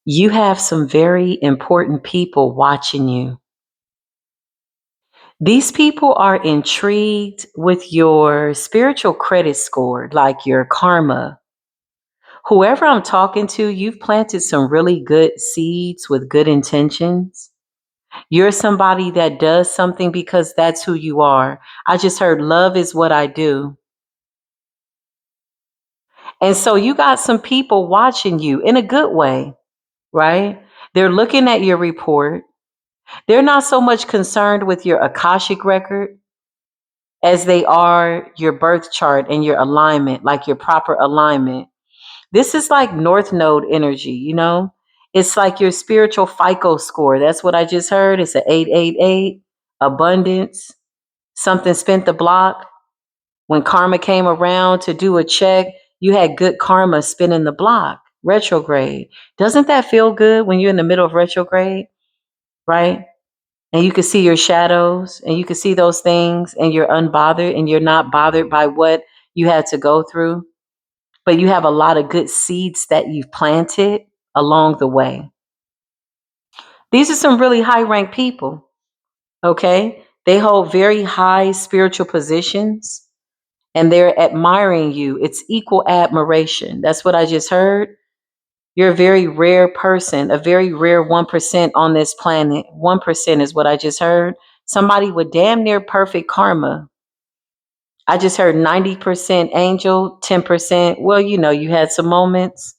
You have some very important people watching you. These people are intrigued with your spiritual credit score, like your karma. Whoever I'm talking to, you've planted some really good seeds with good intentions. You're somebody that does something because that's who you are. I just heard love is what I do. And so you got some people watching you in a good way, right? They're looking at your report. They're not so much concerned with your Akashic record as they are your birth chart and your alignment, like your proper alignment. This is like North Node energy, you know? It's like your spiritual FICO score. That's what I just heard. It's a 888, abundance, something spent the block. When karma came around to do a check, you had good karma spinning the block, retrograde. Doesn't that feel good when you're in the middle of retrograde, right? And you can see your shadows and you can see those things and you're unbothered and you're not bothered by what you had to go through, but you have a lot of good seeds that you've planted along the way. These are some really high ranked people, okay? They hold very high spiritual positions and they're admiring you. It's equal admiration. That's what I just heard. You're a very rare person, a very rare 1% on this planet. 1% is what I just heard. Somebody with damn near perfect karma. I just heard 90% angel, 10%. Well, you had some moments,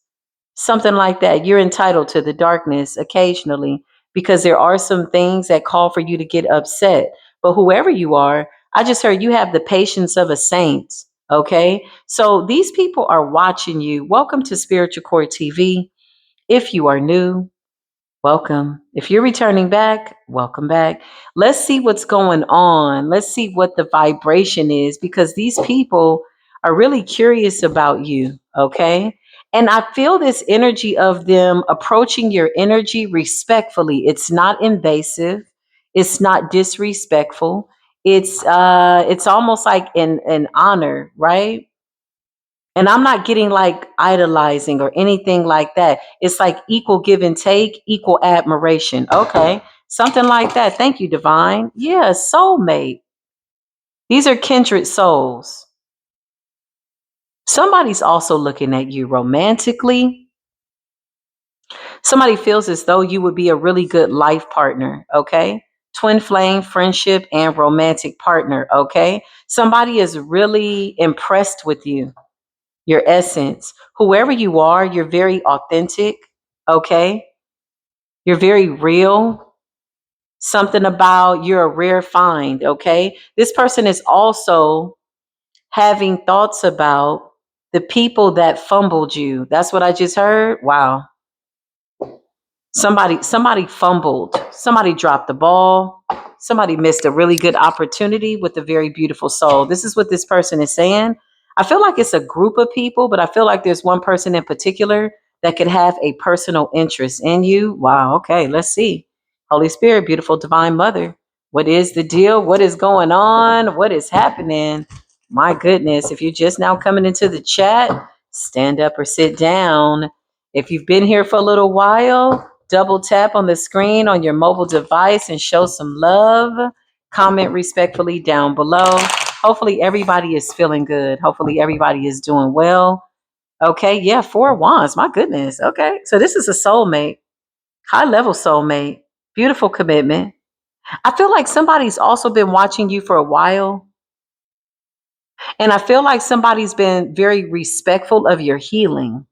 something like that. You're entitled to the darkness occasionally because there are some things that call for you to get upset. But whoever you are, I just heard you have the patience of a saint. Okay. So these people are watching you. Welcome to Spiritual Court TV. If you are new, welcome. If you're returning back, welcome back. Let's see what's going on. Let's see what the vibration is because these people are really curious about you, okay? And I feel this energy of them approaching your energy respectfully. It's not invasive, it's not disrespectful. It's almost like an honor, right? And I'm not getting like idolizing or anything like that. It's like equal give and take, equal admiration. Okay. Something like that. Thank you, Divine. Yeah, soulmate. These are kindred souls. Somebody's also looking at you romantically. Somebody feels as though you would be a really good life partner. Okay. Twin flame, friendship, and romantic partner. Okay. Somebody is really impressed with you, your essence. Whoever you are, you're very authentic, okay? You're very real. Something about you're a rare find, okay? This person is also having thoughts about the people that fumbled you. That's what I just heard. Wow. Somebody fumbled. Somebody dropped the ball. Somebody missed a really good opportunity with a very beautiful soul. This is what this person is saying. I feel like it's a group of people, but I feel like there's one person in particular that could have a personal interest in you. Wow. Okay. Let's see. Holy Spirit, beautiful divine mother. What is the deal? What is going on? What is happening? My goodness. If you're just now coming into the chat, stand up or sit down. If you've been here for a little while, double tap on the screen on your mobile device and show some love. Comment respectfully down below. Hopefully everybody is feeling good. Hopefully everybody is doing well. Okay, yeah, 4 wands. My goodness. Okay, so this is a soulmate, high level soulmate, beautiful commitment. I feel like somebody's also been watching you for a while. And I feel like somebody's been very respectful of your healing.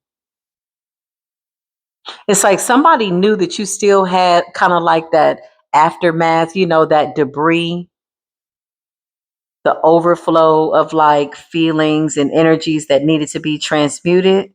It's like somebody knew that you still had kind of like that aftermath, that debris, the overflow of like feelings and energies that needed to be transmuted.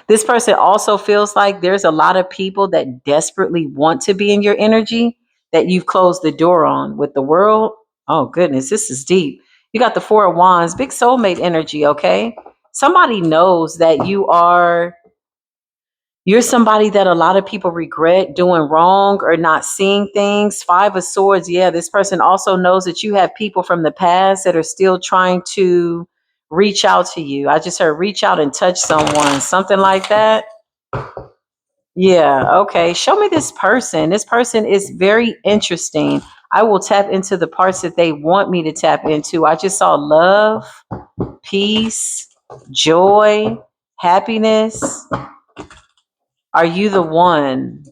This person also feels like there's a lot of people that desperately want to be in your energy that you've closed the door on with the world. Oh, goodness, this is deep. You got the 4 of wands, big soulmate energy, okay? Somebody knows that you're somebody that a lot of people regret doing wrong or not seeing things. 5 of swords. Yeah, this person also knows that you have people from the past that are still trying to reach out to you. I just heard reach out and touch someone, something like that. Yeah, okay. Show me this person. This person is very interesting. I will tap into the parts that they want me to tap into. I just saw love, peace, joy, happiness. Are you the one?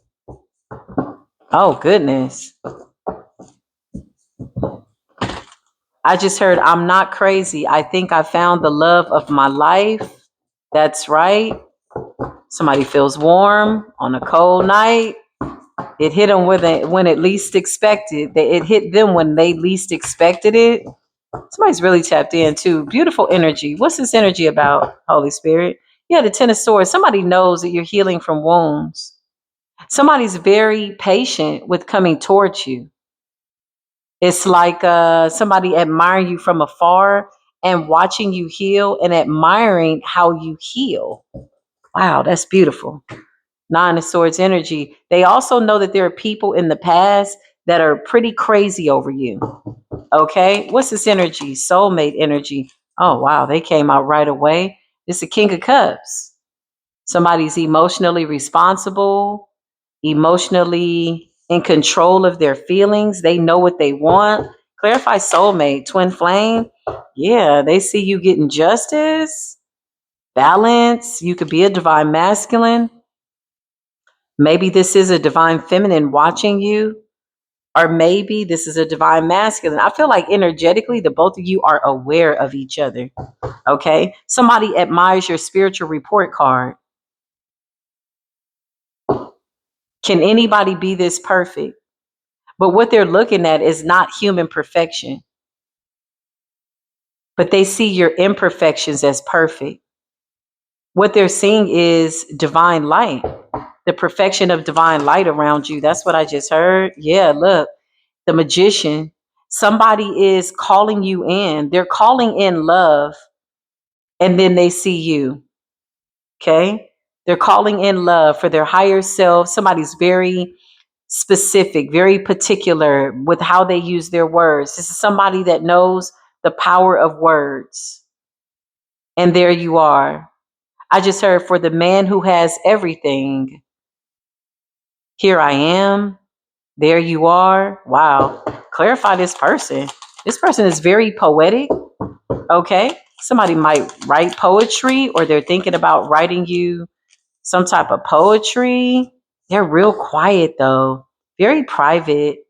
Oh, goodness. I just heard, I'm not crazy. I think I found the love of my life. That's right. Somebody feels warm on a cold night. It hit them when it least expected. It hit them when they least expected it. Somebody's really tapped in too. Beautiful energy. What's this energy about, Holy Spirit? Yeah, the Ten of Swords. Somebody knows that you're healing from wounds. Somebody's very patient with coming towards you. It's like somebody admiring you from afar and watching you heal and admiring how you heal. Wow, that's beautiful. Nine of Swords energy. They also know that there are people in the past that are pretty crazy over you. Okay, what's this energy? Soulmate energy. Oh, wow, they came out right away. It's the King of Cups. Somebody's emotionally responsible, emotionally in control of their feelings. They know what they want. Clarify soulmate, twin flame. Yeah, they see you getting justice, balance. You could be a divine masculine. Maybe this is a divine feminine watching you, or maybe this is a divine masculine. I feel like energetically, the both of you are aware of each other. Okay. Somebody admires your spiritual report card. Can anybody be this perfect? But what they're looking at is not human perfection, but they see your imperfections as perfect. What they're seeing is divine light, the perfection of divine light around you. That's what I just heard. Yeah, look, the magician. Somebody is calling you in. They're calling in love, and then they see you. Okay. They're calling in love for their higher self. Somebody's very specific, very particular with how they use their words. This is somebody that knows the power of words. And there you are. I just heard, for the man who has everything, here I am. There you are. Wow. Clarify this person. This person is very poetic. Okay. Somebody might write poetry, or they're thinking about writing you some type of poetry. They're real quiet though, very private,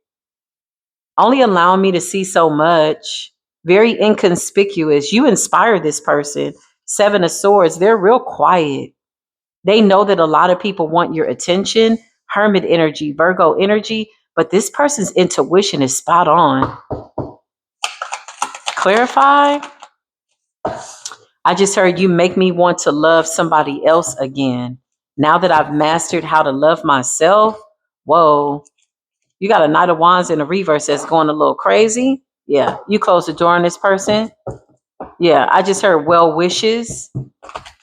only allowing me to see so much, very inconspicuous. You inspire this person. Seven of Swords, they're real quiet. They know that a lot of people want your attention. Hermit energy, Virgo energy, but this person's intuition is spot on. Clarify. I just heard, you make me want to love somebody else again. Now that I've mastered how to love myself. Whoa. You got a Knight of Wands in the reverse that's going a little crazy. Yeah. You close the door on this person. Yeah. I just heard well wishes,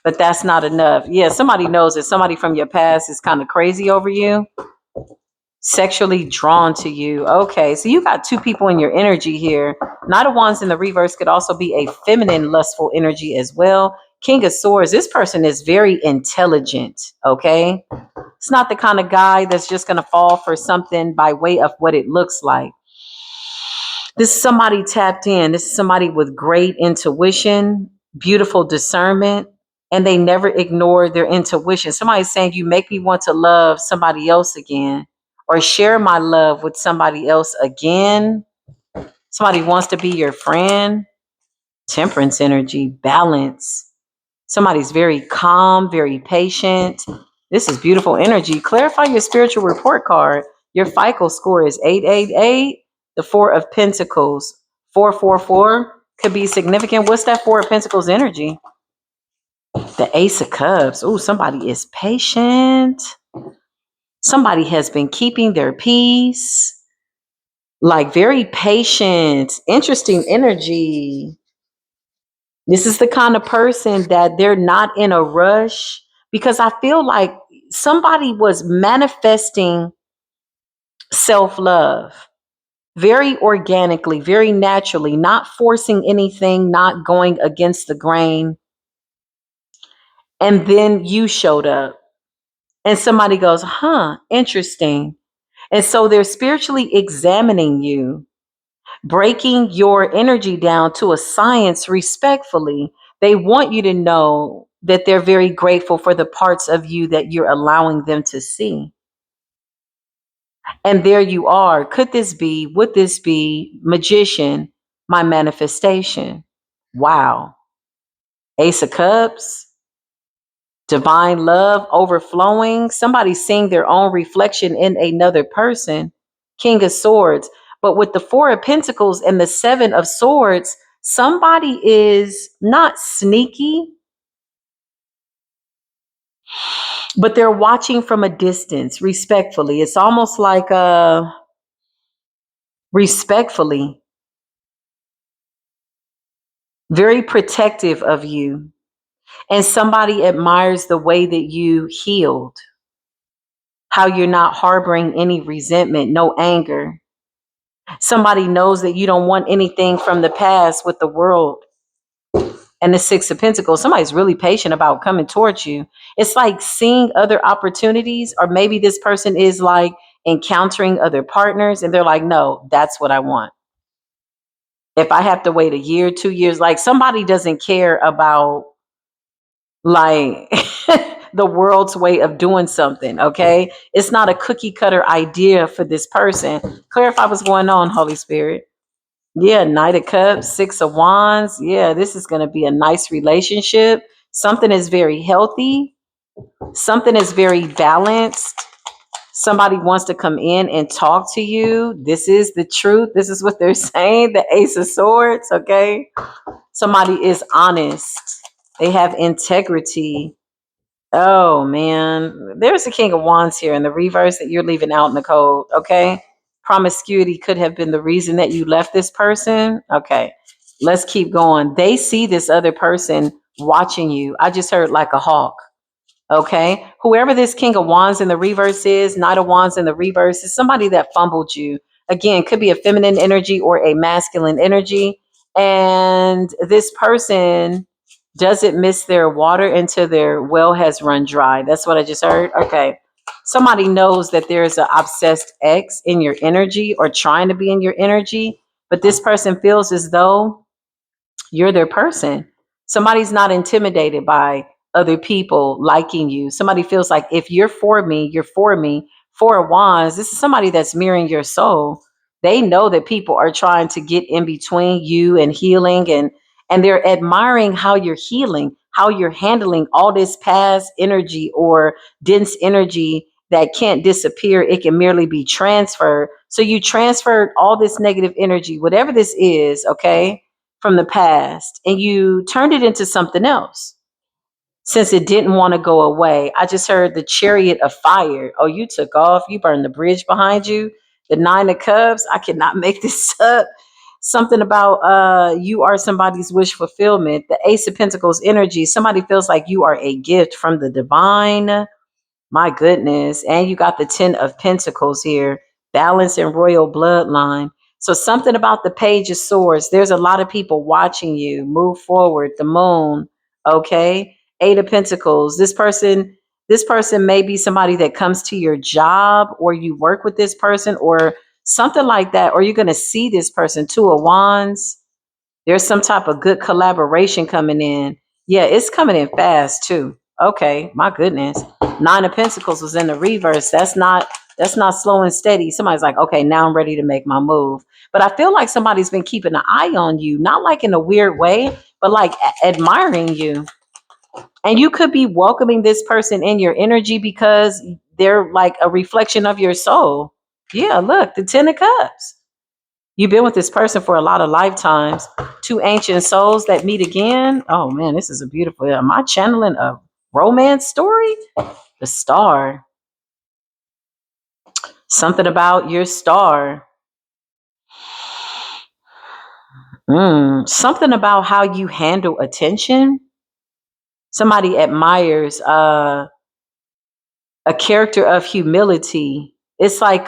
but that's not enough. Yeah. Somebody knows that somebody from your past is kind of crazy over you, sexually drawn to you. Okay. So you got two people in your energy here. Knight of Wands in the reverse could also be a feminine, lustful energy as well. King of Swords, this person is very intelligent. Okay. It's not the kind of guy that's just going to fall for something by way of what it looks like. This is somebody tapped in. This is somebody with great intuition, beautiful discernment, and they never ignore their intuition. Somebody's saying, you make me want to love somebody else again, or share my love with somebody else again. Somebody wants to be your friend. Temperance energy, balance. Somebody's very calm, very patient. This is beautiful energy. Clarify your spiritual report card. Your FICO score is 888. The Four of Pentacles, 444 could be significant. What's that Four of Pentacles energy? The Ace of Cups. Oh, somebody is patient. Somebody has been keeping their peace. Like very patient. Interesting energy. This is the kind of person that they're not in a rush, because I feel like somebody was manifesting self-love very organically, very naturally, not forcing anything, not going against the grain. And then you showed up. And somebody goes, huh, interesting. And so they're spiritually examining you, breaking your energy down to a science respectfully. They want you to know that they're very grateful for the parts of you that you're allowing them to see. And there you are. Would this be magician, my manifestation? Wow. Ace of Cups, divine love overflowing, somebody seeing their own reflection in another person, King of Swords. But with the Four of Pentacles and the Seven of Swords, somebody is not sneaky, but they're watching from a distance, respectfully. It's almost like respectfully, very protective of you. And somebody admires the way that you healed, how you're not harboring any resentment, no anger. Somebody knows that you don't want anything from the past with the world and the Six of Pentacles. Somebody's really patient about coming towards you. It's like seeing other opportunities, or maybe this person is like encountering other partners and they're like, no, that's what I want. If I have to wait a year, 2 years, like somebody doesn't care about like the world's way of doing something. Okay. It's not a cookie cutter idea for this person. Clarify what's going on, Holy Spirit. Yeah, Knight of Cups, Six of Wands. Yeah, this is going to be a nice relationship. Something is very healthy. Something is very balanced. Somebody wants to come in and talk to you. This is the truth. This is what they're saying. The Ace of Swords. Okay. Somebody is honest. They have integrity. Oh man, there's the King of Wands here in the reverse that you're leaving out in the code. Okay, promiscuity could have been the reason that you left this person. Okay, let's keep going. They see this other person watching you. I just heard like a hawk. Okay, whoever this King of Wands in the reverse is, Knight of Wands in the reverse is somebody that fumbled you. Again, could be a feminine energy or a masculine energy, and this person doesn't miss their water until their well has run dry. That's what I just heard. Okay. Somebody knows that there's an obsessed ex in your energy or trying to be in your energy, but this person feels as though you're their person. Somebody's not intimidated by other people liking you. Somebody feels like if you're for me, you're for me. Four of Wands, this is somebody that's mirroring your soul. They know that people are trying to get in between you and healing, and they're admiring how you're healing, how you're handling all this past energy or dense energy that can't disappear. It can merely be transferred. So you transferred all this negative energy, whatever this is, okay, from the past, and you turned it into something else since it didn't want to go away. I just heard the chariot of fire. Oh, you took off, you burned the bridge behind you. The Nine of Cups, I cannot make this up. Something about you are somebody's wish fulfillment. The Ace of Pentacles energy, somebody feels like you are a gift from the divine. My goodness. And you got the 10 of Pentacles here, balance and royal bloodline. So something about the Page of Swords. There's a lot of people watching you move forward. The moon. Okay. Eight of Pentacles. This person may be somebody that comes to your job, or you work with this person or something like that, or you're going to see this person. Two of Wands. There's some type of good collaboration coming in. Yeah, it's coming in fast too. Okay, my goodness. Nine of Pentacles was in the reverse. That's not slow and steady. Somebody's like, okay, now I'm ready to make my move. But I feel like somebody's been keeping an eye on you, not like in a weird way, but like admiring you. And you could be welcoming this person in your energy because they're like a reflection of your soul. Yeah, look, the 10 of Cups. You've been with this person for a lot of lifetimes. Two ancient souls that meet again. Oh man, this is a beautiful. Am I channeling a romance story? The star. Something about your star. Something about how you handle attention. Somebody admires a character of humility. It's like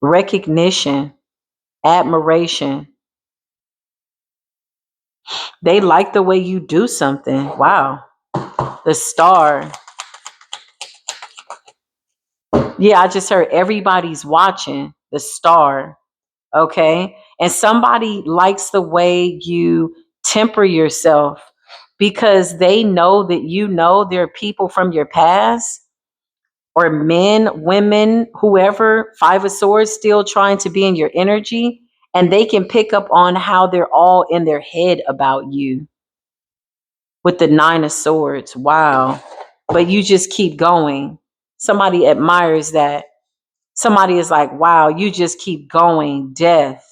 recognition, admiration. They like the way you do something. Wow. The Star. Yeah, I just heard everybody's watching. The Star. Okay. And somebody likes the way you temper yourself because they know that there are people from your past or men, women, whoever, Five of Swords, still trying to be in your energy. And they can pick up on how they're all in their head about you with the Nine of Swords. Wow. But you just keep going. Somebody admires that. Somebody is like, wow, you just keep going. Death.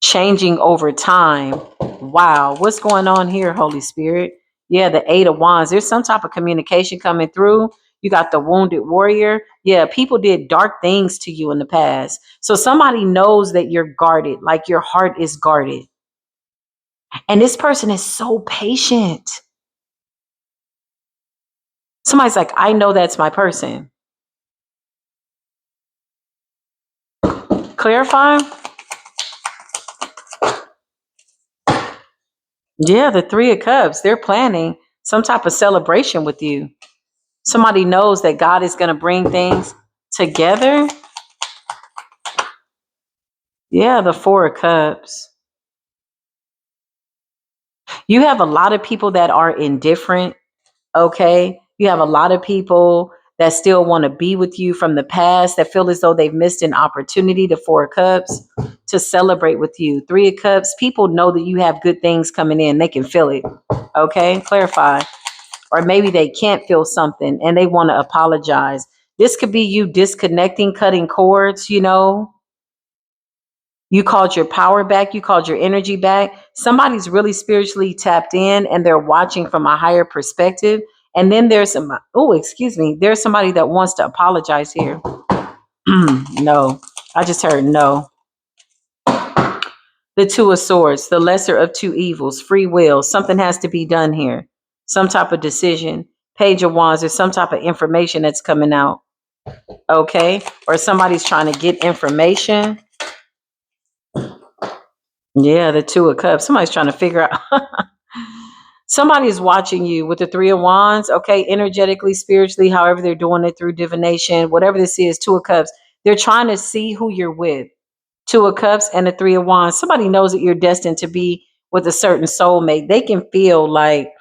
Changing over time. Wow. What's going on here, Holy Spirit? Yeah, the Eight of Wands. There's some type of communication coming through. You got the Wounded Warrior. Yeah, people did dark things to you in the past. So somebody knows that you're guarded, like your heart is guarded. And this person is so patient. Somebody's like, I know that's my person. Clarify? Yeah, the Three of Cups. They're planning some type of celebration with you. Somebody knows that God is going to bring things together. Yeah, the Four of Cups. You have a lot of people that are indifferent. Okay. You have a lot of people that still want to be with you from the past that feel as though they've missed an opportunity, the Four of Cups, to celebrate with you. Three of Cups, people know that you have good things coming in. They can feel it. Okay. Clarify. Or maybe they can't feel something and they want to apologize. This could be you disconnecting, cutting cords, You called your power back. You called your energy back. Somebody's really spiritually tapped in and they're watching from a higher perspective. And then there's somebody that wants to apologize here. No, I just heard no. The Two of Swords, the lesser of two evils, free will. Something has to be done here. Some type of decision. Page of Wands, there's some type of information that's coming out. Okay. Or somebody's trying to get information. Yeah, the Two of Cups. Somebody's trying to figure out. Somebody is watching you with the Three of Wands, okay, energetically, spiritually, however they're doing it through divination, whatever this is, Two of Cups. They're trying to see who you're with. Two of Cups and the Three of Wands. Somebody knows that you're destined to be with a certain soulmate. They can feel like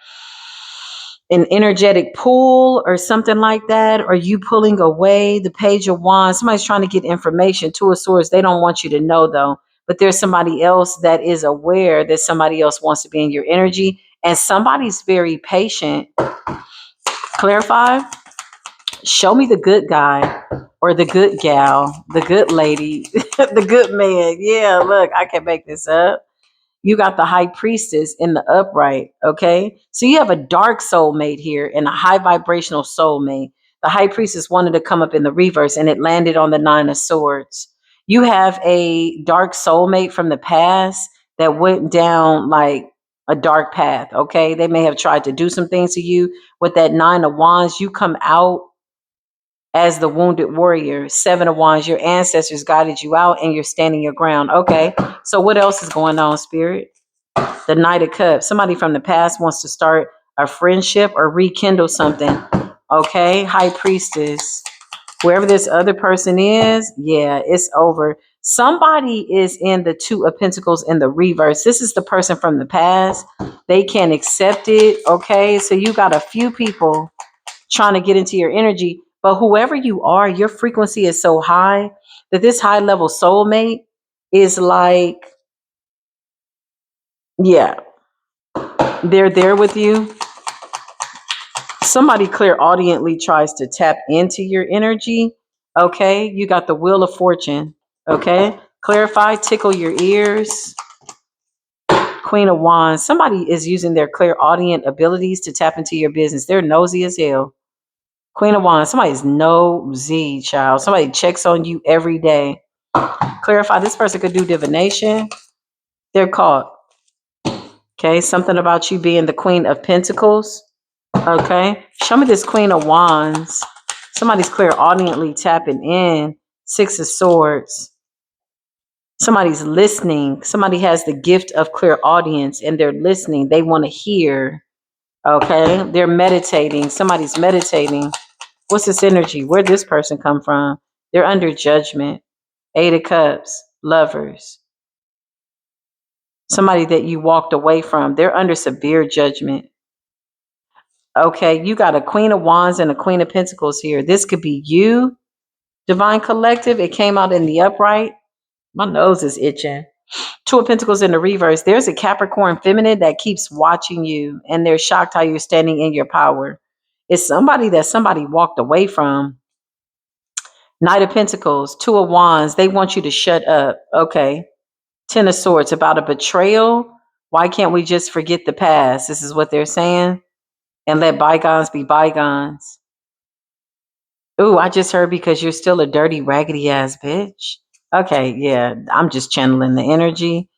an energetic pull or something like that, or you pulling away. The Page of Wands. Somebody's trying to get information. Two of Swords. They don't want you to know though, but there's somebody else that is aware that somebody else wants to be in your energy, and somebody's very patient. Clarify. Show me the good guy or the good gal, the good lady, the good man. Yeah, look, I can make this up. You got the High Priestess in the upright. Okay. So you have a dark soulmate here and a high vibrational soulmate. The High Priestess wanted to come up in the reverse and it landed on the Nine of Swords. You have a dark soulmate from the past that went down like a dark path. Okay. They may have tried to do some things to you with that Nine of Wands. You come out as the Wounded Warrior. Seven of Wands. Your ancestors guided you out and you're standing your ground. Okay. So what else is going on, Spirit? The Knight of Cups. Somebody from the past wants to start a friendship or rekindle something. Okay. High Priestess. Whoever this other person is, yeah, it's over. Somebody is in the Two of Pentacles in the reverse. This is the person from the past. They can't accept it. Okay. So you got a few people trying to get into your energy. But whoever you are, your frequency is so high that this high level soulmate is like, yeah, they're there with you. Somebody clairaudiently tries to tap into your energy. Okay. You got the Wheel of Fortune. Okay. Clarify, tickle your ears. Queen of Wands. Somebody is using their clairaudient abilities to tap into your business. They're nosy as hell. Queen of Wands, somebody's nosy, child. Somebody checks on you every day. Clarify, this person could do divination. They're caught. Okay, something about you being the Queen of Pentacles. Okay, show me this Queen of Wands. Somebody's clairaudiently tapping in. Six of Swords. Somebody's listening. Somebody has the gift of clear audience and they're listening. They want to hear. Okay. They're meditating. Somebody's meditating. What's this energy? Where'd this person come from? They're under judgment. Eight of Cups, Lovers. Somebody that you walked away from. They're under severe judgment. Okay. You got a Queen of Wands and a Queen of Pentacles here. This could be you, Divine Collective. It came out in the upright. My nose is itching. Two of Pentacles in the reverse. There's a Capricorn feminine that keeps watching you and they're shocked how you're standing in your power. It's somebody that somebody walked away from. Knight of Pentacles, Two of Wands. They want you to shut up. Okay. Ten of Swords, about a betrayal. Why can't we just forget the past? This is what they're saying. And let bygones be bygones. Ooh, I just heard because you're still a dirty, raggedy ass bitch. Okay, yeah. I'm just channeling the energy.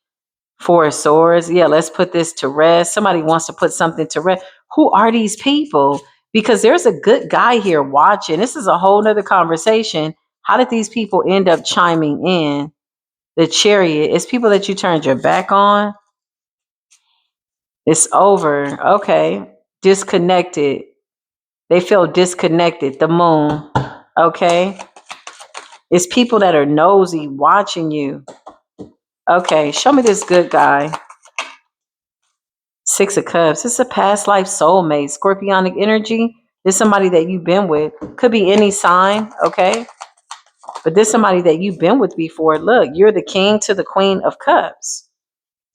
Four of Swords. Yeah, let's put this to rest. Somebody wants to put something to rest. Who are these people? Because there's a good guy here watching. This is a whole nother conversation. How did these people end up chiming in? The Chariot. It's people that you turned your back on. It's over. Okay. Disconnected. They feel disconnected. The Moon. Okay. It's people that are nosy watching you. Okay. Show me this good guy. Six of Cups. It's a past life soulmate. Scorpionic energy. This somebody that you've been with. Could be any sign. Okay. But this somebody that you've been with before. Look, you're the King to the Queen of Cups.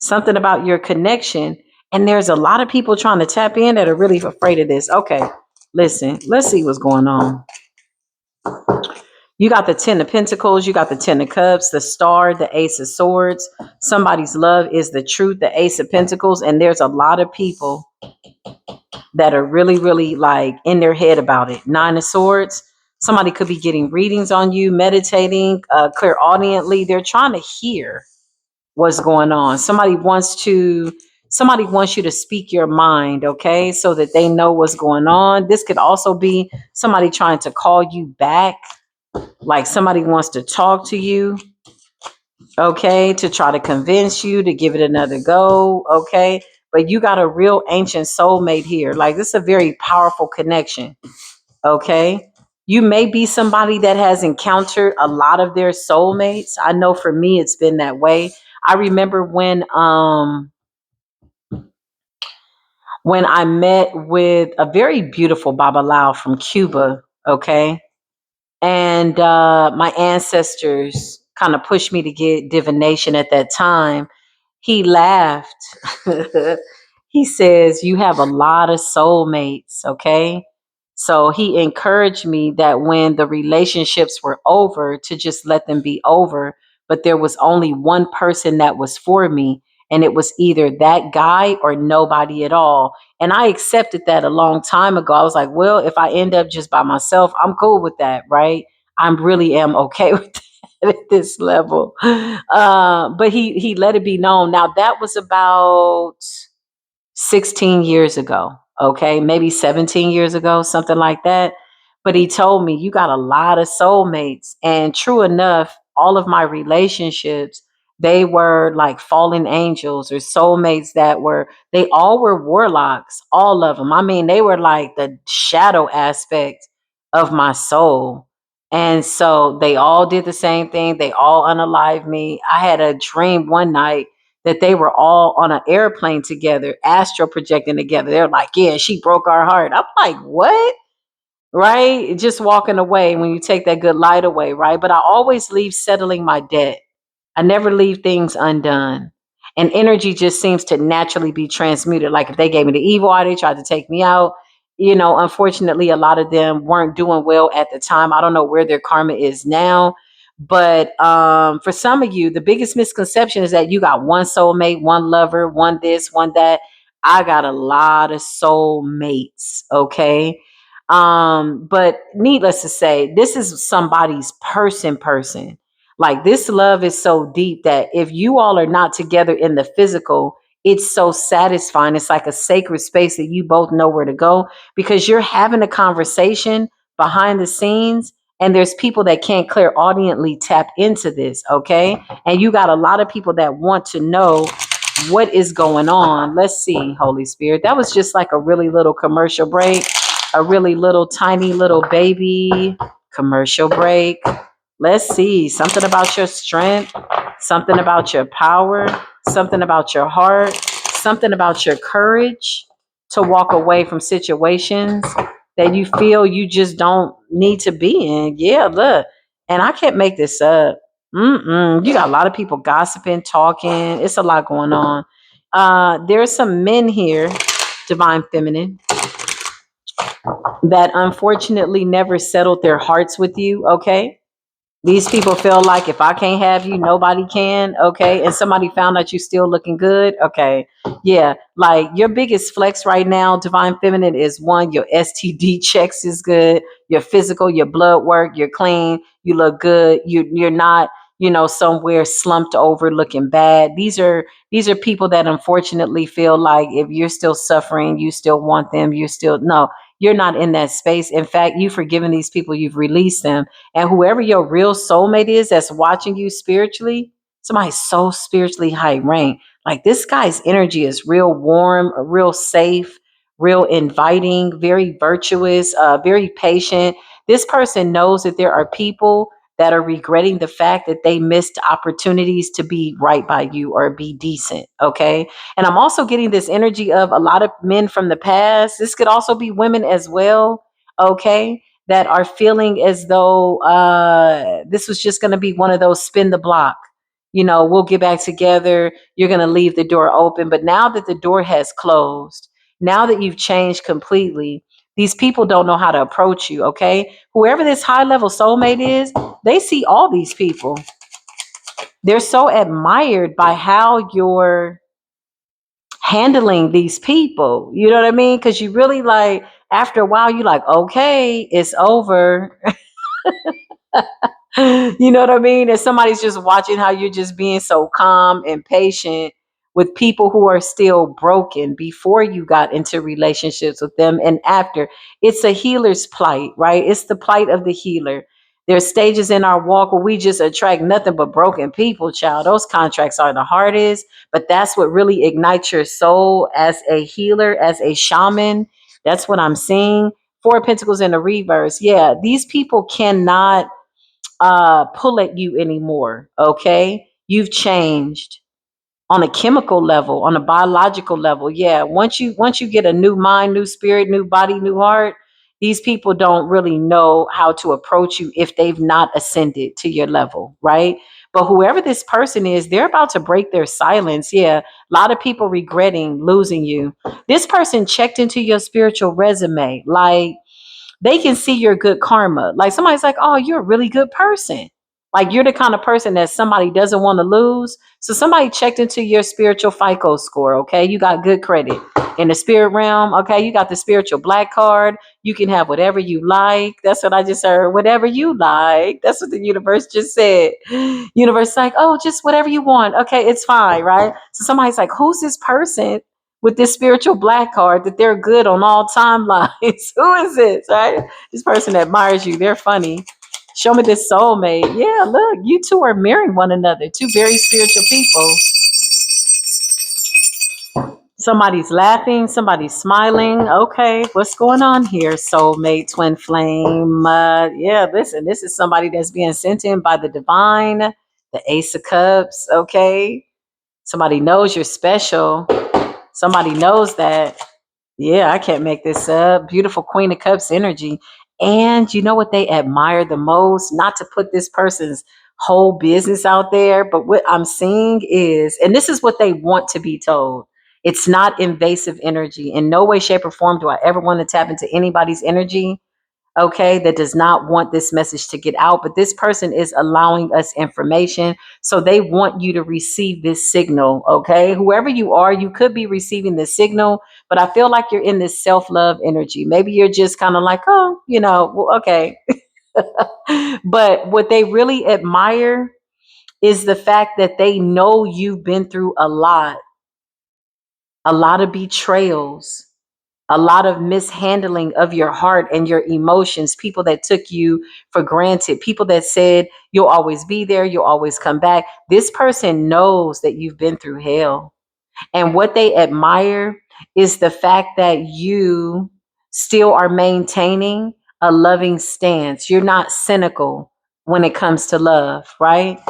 Something about your connection. And there's a lot of people trying to tap in that are really afraid of this. Okay. Listen, let's see what's going on. You got the Ten of Pentacles, you got the Ten of Cups, the Star, the Ace of Swords. Somebody's love is the truth, the Ace of Pentacles. And there's a lot of people that are really, really like in their head about it. Nine of Swords. Somebody could be getting readings on you, meditating, clairaudiently. They're trying to hear what's going on. Somebody wants you to speak your mind, okay? So that they know what's going on. This could also be somebody trying to call you back. Like somebody wants to talk to you, okay, to try to convince you to give it another go, okay? But you got a real ancient soulmate here. Like this is a very powerful connection, okay? You may be somebody that has encountered a lot of their soulmates. I know for me, it's been that way. I remember when I met with a very beautiful Babalao from Cuba, okay? And my ancestors kind of pushed me to get divination at that time. He laughed. He says, "You have a lot of soulmates, okay?" So he encouraged me that when the relationships were over, to just let them be over. But there was only one person that was for me, and it was either that guy or nobody at all. And I accepted that a long time ago. I was like, well, if I end up just by myself, I'm cool with that, right? I really am okay with that at this level. But he let it be known. Now that was about 16 years ago, okay, maybe 17 years ago, something like that. But he told me, you got a lot of soulmates. And true enough, all of my relationships, they were like fallen angels or soulmates they all were warlocks, all of them. I mean, they were like the shadow aspect of my soul. And so they all did the same thing. They all unalived me. I had a dream one night that they were all on an airplane together, astral projecting together. They're like, yeah, she broke our heart. I'm like, what? Right? Just walking away when you take that good light away, right? But I always leave settling my debt. I never leave things undone. And energy just seems to naturally be transmuted. Like if they gave me the evil eye, they tried to take me out. Unfortunately, a lot of them weren't doing well at the time. I don't know where their karma is now. But for some of you, the biggest misconception is that you got one soulmate, one lover, one this, one that. I got a lot of soulmates, okay? But needless to say, this is somebody's person. Like this love is so deep that if you all are not together in the physical, it's so satisfying. It's like a sacred space that you both know where to go because you're having a conversation behind the scenes And there's people that can't clairaudiently tap into this, okay? And you got a lot of people that want to know what is going on. Let's see, Holy Spirit. That was just like a really little commercial break, a really little tiny little baby commercial break. Let's see, something about your strength, something about your power, something about your heart, something about your courage to walk away from situations that you feel you just don't need to be in. Yeah, look, and I can't make this up. You got a lot of people gossiping, talking. It's a lot going on. There's some men here, divine feminine, that unfortunately never settled their hearts with you. Okay, these people feel like if I can't have you, nobody can. Okay. And somebody found out you still looking good. Okay. Yeah. Like your biggest flex right now, divine feminine, is one, your STD checks is good. Your physical, your blood work, you're clean. You look good. You're not, somewhere slumped over looking bad. These are people that unfortunately feel like if you're still suffering, you still want them. You're still, no, you're not in that space. In fact, you've forgiven these people, you've released them, and whoever your real soulmate is that's watching you spiritually, somebody so spiritually high rank, like this guy's energy is real warm, real safe, real inviting, very virtuous, very patient. This person knows that there are people that are regretting the fact that they missed opportunities to be right by you or be decent. Okay. And I'm also getting this energy of a lot of men from the past. This could also be women as well. Okay, that are feeling as though this was just going to be one of those spin the block. We'll get back together. You're going to leave the door open. But now that the door has closed, now that you've changed completely, these people don't know how to approach you. Okay. Whoever this high level soulmate is, they see all these people. They're so admired by how you're handling these people. You know what I mean? Because you really like, after a while, you're like, okay, it's over. You know what I mean? And somebody's just watching how you're just being so calm and patient with people who are still broken before you got into relationships with them and after. It's a healer's plight, right? It's the plight of the healer. There's stages in our walk where we just attract nothing but broken people, child. Those contracts are the hardest, but that's what really ignites your soul as a healer, as a shaman. That's what I'm seeing. Four of Pentacles in the reverse. Yeah, these people cannot pull at you anymore. Okay, you've changed on a chemical level, on a biological level. Yeah, once you get a new mind, new spirit, new body, new heart, these people don't really know how to approach you if they've not ascended to your level, right? But whoever this person is, they're about to break their silence. Yeah, a lot of people regretting losing you. This person checked into your spiritual resume, like they can see your good karma. Like somebody's like, oh, you're a really good person. Like you're the kind of person that somebody doesn't want to lose. So somebody checked into your spiritual FICO score. Okay. You got good credit in the spirit realm. Okay. You got the spiritual black card. You can have whatever you like. That's what I just heard. Whatever you like. That's what the universe just said. Universe is like, oh, just whatever you want. Okay. It's fine. Right. So somebody's like, who's this person with this spiritual black card that they're good on all timelines? Who is this, right? This person admires you. They're funny. Show me this soulmate. Yeah, look, you two are mirroring one another. Two very spiritual people. Somebody's laughing, somebody's smiling. Okay, what's going on here, soulmate, twin flame? Yeah, listen, this is somebody that's being sent in by the divine, the Ace of Cups. Okay, somebody knows you're special. Somebody knows that. Yeah, I can't make this up. Beautiful Queen of Cups energy. And you know what they admire the most? Not to put this person's whole business out there, but what I'm seeing is, and this is what they want to be told, it's not invasive energy. In no way, shape, or form do I ever want to tap into anybody's energy, okay, that does not want this message to get out. But this person is allowing us information. So they want you to receive this signal, okay? Whoever you are, you could be receiving this signal, but I feel like you're in this self-love energy. Maybe you're just kind of like, oh, well, okay. But what they really admire is the fact that they know you've been through a lot of betrayals, A lot of mishandling of your heart and your emotions, people that took you for granted, people that said you'll always be there, you'll always come back. This person knows that you've been through hell. And what they admire is the fact that you still are maintaining a loving stance. You're not cynical when it comes to love, right?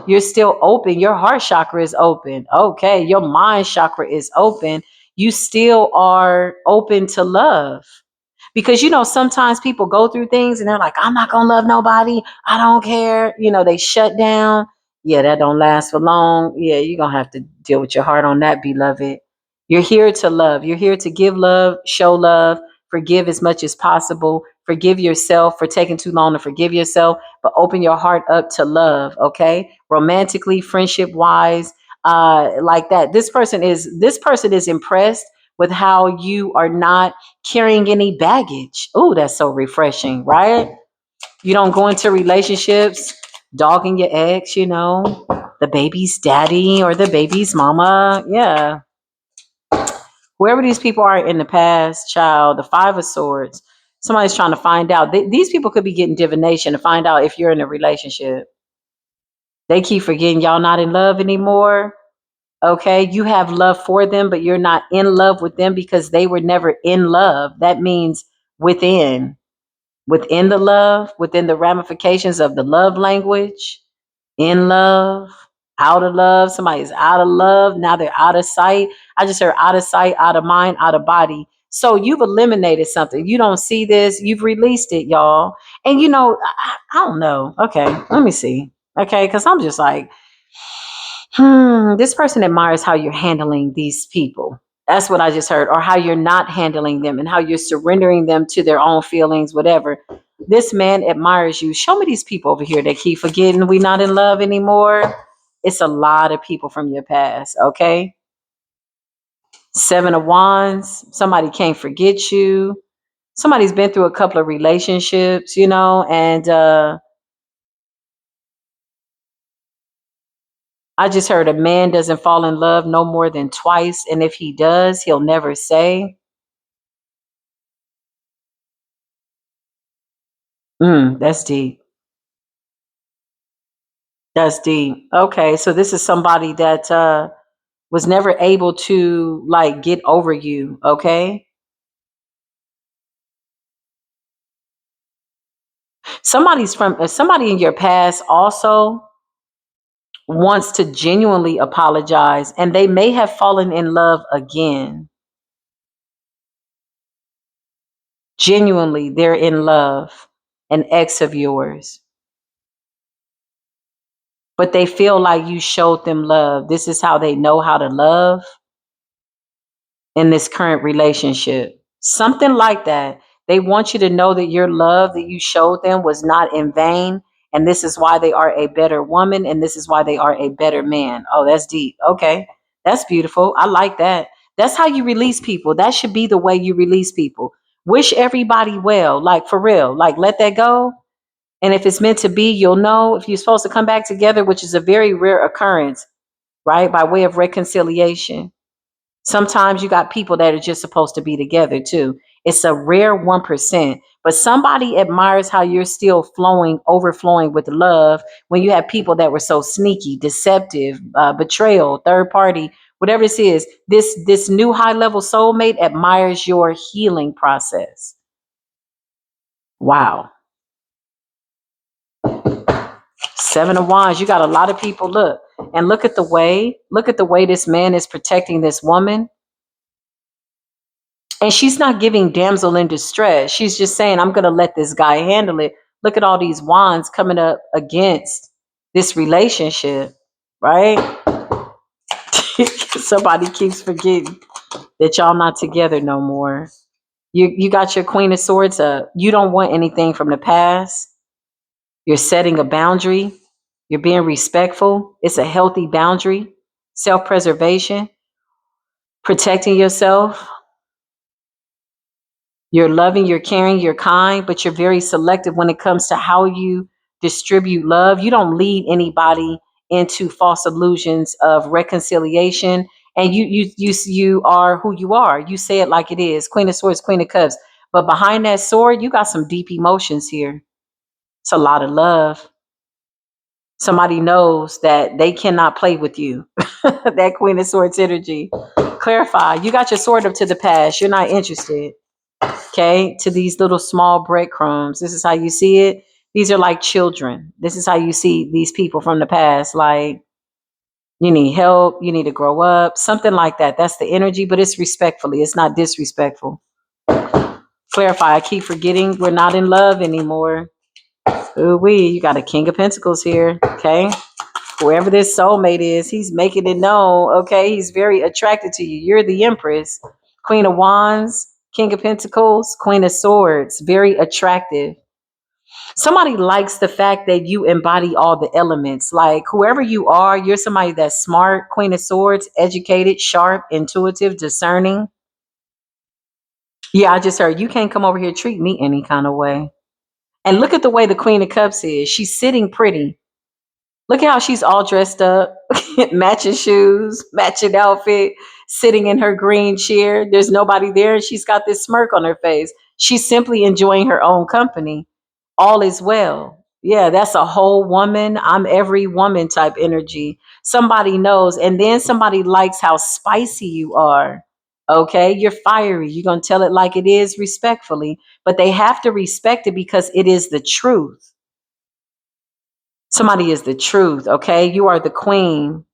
You're still open. Your heart chakra is open. Okay. Your mind chakra is open. You still are open to love. Because sometimes people go through things and they're like, I'm not gonna love nobody, I don't care, they shut down. Yeah, that don't last for long. Yeah, you're gonna have to deal with your heart on that, beloved. You're here to love, you're here to give love, show love, forgive as much as possible, forgive yourself for taking too long to forgive yourself, but open your heart up to love. Okay, romantically, friendship wise, like that. This person is impressed with how you are not carrying any baggage. Oh, that's so refreshing, right? You don't go into relationships dogging your ex, the baby's daddy or the baby's mama. Yeah. Whoever these people are in the past, child, the Five of Swords, somebody's trying to find out. These people could be getting divination to find out if you're in a relationship. They keep forgetting y'all not in love anymore. Okay, you have love for them, but you're not in love with them because they were never in love. That means within the love, within the ramifications of the love language, in love, out of love. Somebody's out of love. Now they're out of sight. I just heard out of sight, out of mind, out of body. So you've eliminated something. You don't see this. You've released it, y'all. And I don't know. Okay, let me see. Okay, because I'm just like, this person admires how you're handling these people. That's what I just heard, or how you're not handling them and how you're surrendering them to their own feelings, whatever. This man admires you. Show me these people over here that keep forgetting we not in love anymore. It's a lot of people from your past, okay? Seven of Wands, somebody can't forget you. Somebody's been through a couple of relationships, and I just heard a man doesn't fall in love no more than twice. And if he does, he'll never say. That's deep. That's deep. Okay. So this is somebody that was never able to like get over you. Okay. Somebody in your past also wants to genuinely apologize and they may have fallen in love again. Genuinely, they're in love, an ex of yours, but they feel like you showed them love. This is how they know how to love in this current relationship. Something like that. They want you to know that your love that you showed them was not in vain. And this is why they are a better woman. And this is why they are a better man. Oh, that's deep. Okay. That's beautiful. I like that. That's how you release people. That should be the way you release people. Wish everybody well, like for real. Like let that go. And if it's meant to be, you'll know if you're supposed to come back together, which is a very rare occurrence, right? By way of reconciliation. Sometimes you got people that are just supposed to be together too. It's a rare 1%, but somebody admires how you're still overflowing with love when you have people that were so sneaky, deceptive, betrayal, third party, whatever this is. This new high level soulmate admires your healing process. Wow. Seven of Wands. You got a lot of people. Look at the way this man is protecting this woman. And she's not giving damsel in distress. She's just saying, I'm going to let this guy handle it. Look at all these wands coming up against this relationship, right? Somebody keeps forgetting that y'all not together no more. You got your Queen of Swords up. You don't want anything from the past. You're setting a boundary. You're being respectful. It's a healthy boundary. Self-preservation, protecting yourself. You're loving, you're caring, you're kind, but you're very selective when it comes to how you distribute love. You don't lead anybody into false illusions of reconciliation And you are who you are. You say it like it is. Queen of Swords, Queen of Cups. But behind that sword, you got some deep emotions here. It's a lot of love. Somebody knows that they cannot play with you. That Queen of Swords energy. Clarify. You got your sword up to the past. You're not interested. Okay. To these little small breadcrumbs. This is how you see it. These are like children. This is how you see these people from the past. Like, you need help, you need to grow up, something like that. That's the energy, but it's respectfully, it's not disrespectful. Clarify, I keep forgetting we're not in love anymore. Ooh wee, you got a King of Pentacles here, okay? Whoever this soulmate is, he's making it known, okay? He's very attracted to you. You're the Empress. Queen of Wands, King of Pentacles, Queen of Swords, very attractive. Somebody likes the fact that you embody all the elements. Like whoever you are, you're somebody that's smart, Queen of Swords, educated, sharp, intuitive, discerning. Yeah, I just heard you can't come over here treat me any kind of way. And look at the way the Queen of Cups is. She's sitting pretty. Look at how she's all dressed up, matching shoes, matching outfit, sitting in her green chair. There's nobody there, and she's got this smirk on her face. She's simply enjoying her own company. All is well. Yeah, that's a whole woman. I'm every woman type energy. Somebody knows, and then somebody likes how spicy you are. Okay, you're fiery. You're going to tell it like it is respectfully, but they have to respect it because it is the truth. Somebody is the truth, okay? You are the queen.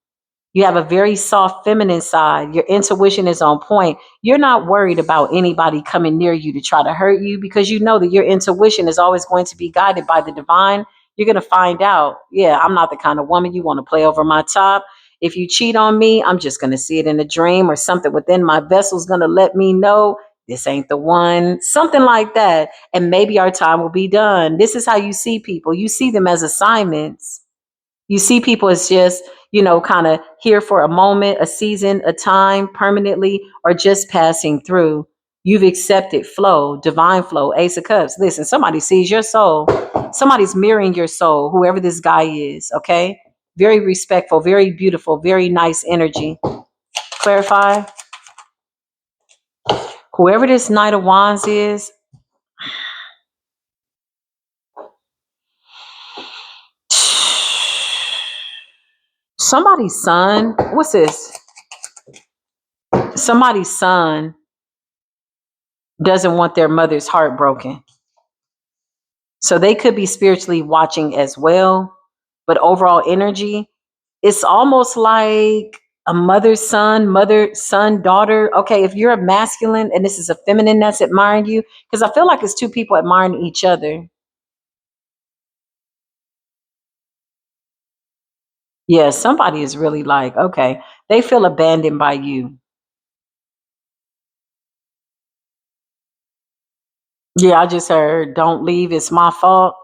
You have a very soft feminine side. Your intuition is on point. You're not worried about anybody coming near you to try to hurt you because you know that your intuition is always going to be guided by the divine. You're going to find out, yeah, I'm not the kind of woman you want to play over my top. If you cheat on me, I'm just going to see it in a dream or something within my vessel is going to let me know this ain't the one, something like that. And maybe our time will be done. This is how you see people. You see them as assignments. You see people as just, kind of here for a moment, a season, a time, permanently, or just passing through. You've accepted flow, divine flow, Ace of Cups. Listen, somebody sees your soul. Somebody's mirroring your soul, whoever this guy is, okay? Very respectful, very beautiful, very nice energy. Clarify. Whoever this Knight of Wands is, somebody's son, what's this? Somebody's son doesn't want their mother's heart broken. So they could be spiritually watching as well. But overall energy, it's almost like a mother, son, daughter. Okay, if you're a masculine and this is a feminine that's admiring you, because I feel like it's two people admiring each other. Yeah, somebody is really like, okay, they feel abandoned by you. Yeah, I just heard, don't leave, it's my fault.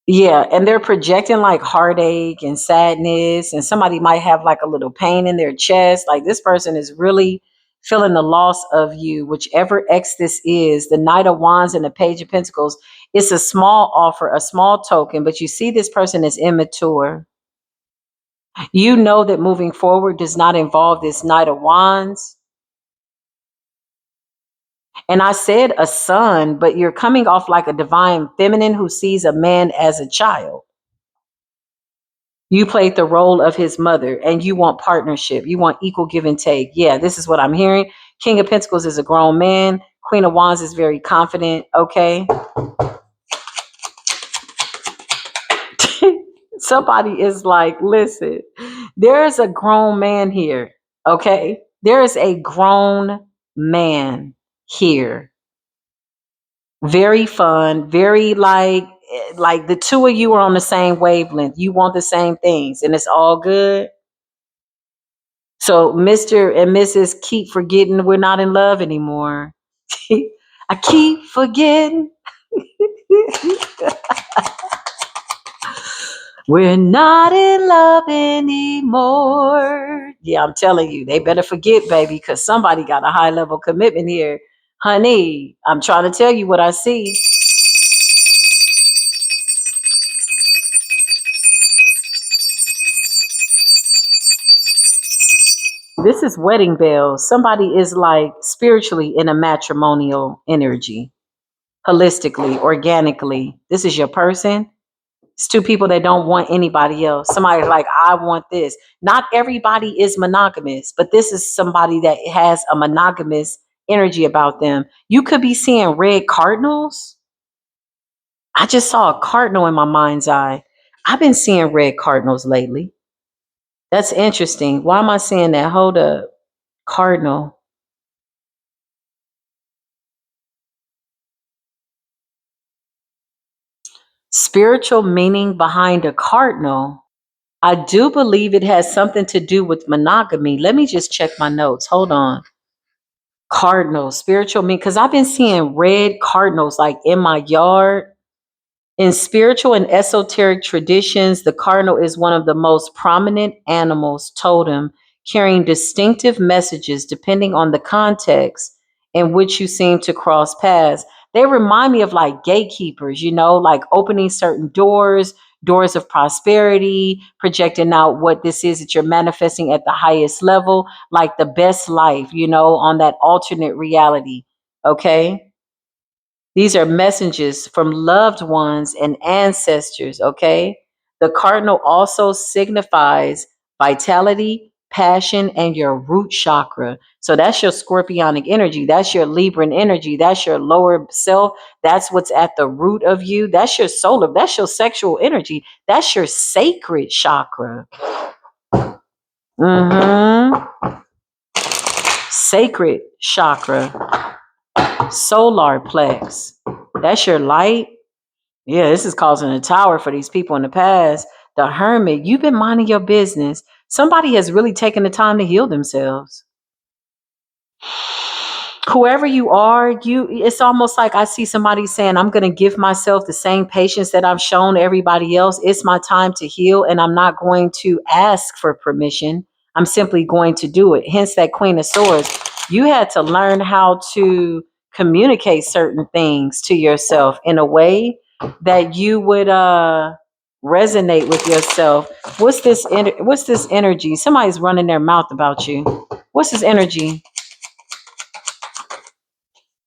Yeah, and they're projecting like heartache and sadness, and somebody might have like a little pain in their chest. Like this person is really feeling the loss of you, whichever X this is, the Knight of Wands and the Page of Pentacles. It's a small offer, a small token, but you see this person is immature. You know that moving forward does not involve this Knight of Wands. And I said a son, but you're coming off like a divine feminine who sees a man as a child. You played the role of his mother and you want partnership. You want equal give and take. Yeah, this is what I'm hearing. King of Pentacles is a grown man. Queen of Wands is very confident. Okay. Somebody is like, listen, there's a grown man here. Okay. There is a grown man here. Very fun, very like the two of you are on the same wavelength. You want the same things and it's all good. So Mr. and Mrs. keep forgetting we're not in love anymore. I keep forgetting we're not in love anymore. Yeah, I'm telling you, they better forget, baby, because somebody got a high level commitment here. Honey, I'm trying to tell you what I see. This is wedding bells. Somebody is like spiritually in a matrimonial energy, holistically, organically. This is your person. It's two people that don't want anybody else. Somebody like, I want this. Not everybody is monogamous, but this is somebody that has a monogamous energy about them. You could be seeing red cardinals. I just saw a cardinal in my mind's eye. I've been seeing red cardinals lately. That's interesting. Why am I seeing that? Hold up. Cardinal. Spiritual meaning behind a cardinal. I do believe it has something to do with monogamy. Let me just check my notes. Hold on. Cardinal, spiritual meaning, because I've been seeing red cardinals like in my yard. In spiritual and esoteric traditions, the cardinal is one of the most prominent animals totem, carrying distinctive messages depending on the context in which you seem to cross paths. They remind me of like gatekeepers, like opening certain doors, doors of prosperity, projecting out what this is that you're manifesting at the highest level, like the best life, on that alternate reality. Okay. These are messages from loved ones and ancestors, okay? The cardinal also signifies vitality, passion, and your root chakra. So that's your scorpionic energy. That's your Libran energy. That's your lower self. That's what's at the root of you. That's your solar. That's your sexual energy. That's your sacred chakra. Sacred chakra. Solar plex. That's your light. Yeah, this is causing a tower for these people in the past. The hermit, you've been minding your business. Somebody has really taken the time to heal themselves. Whoever you are, it's almost like I see somebody saying, I'm going to give myself the same patience that I've shown everybody else. It's my time to heal, and I'm not going to ask for permission. I'm simply going to do it. Hence that Queen of Swords. You had to learn how to communicate certain things to yourself in a way that you would resonate with yourself. What's this energy? Somebody's running their mouth about you. What's this energy?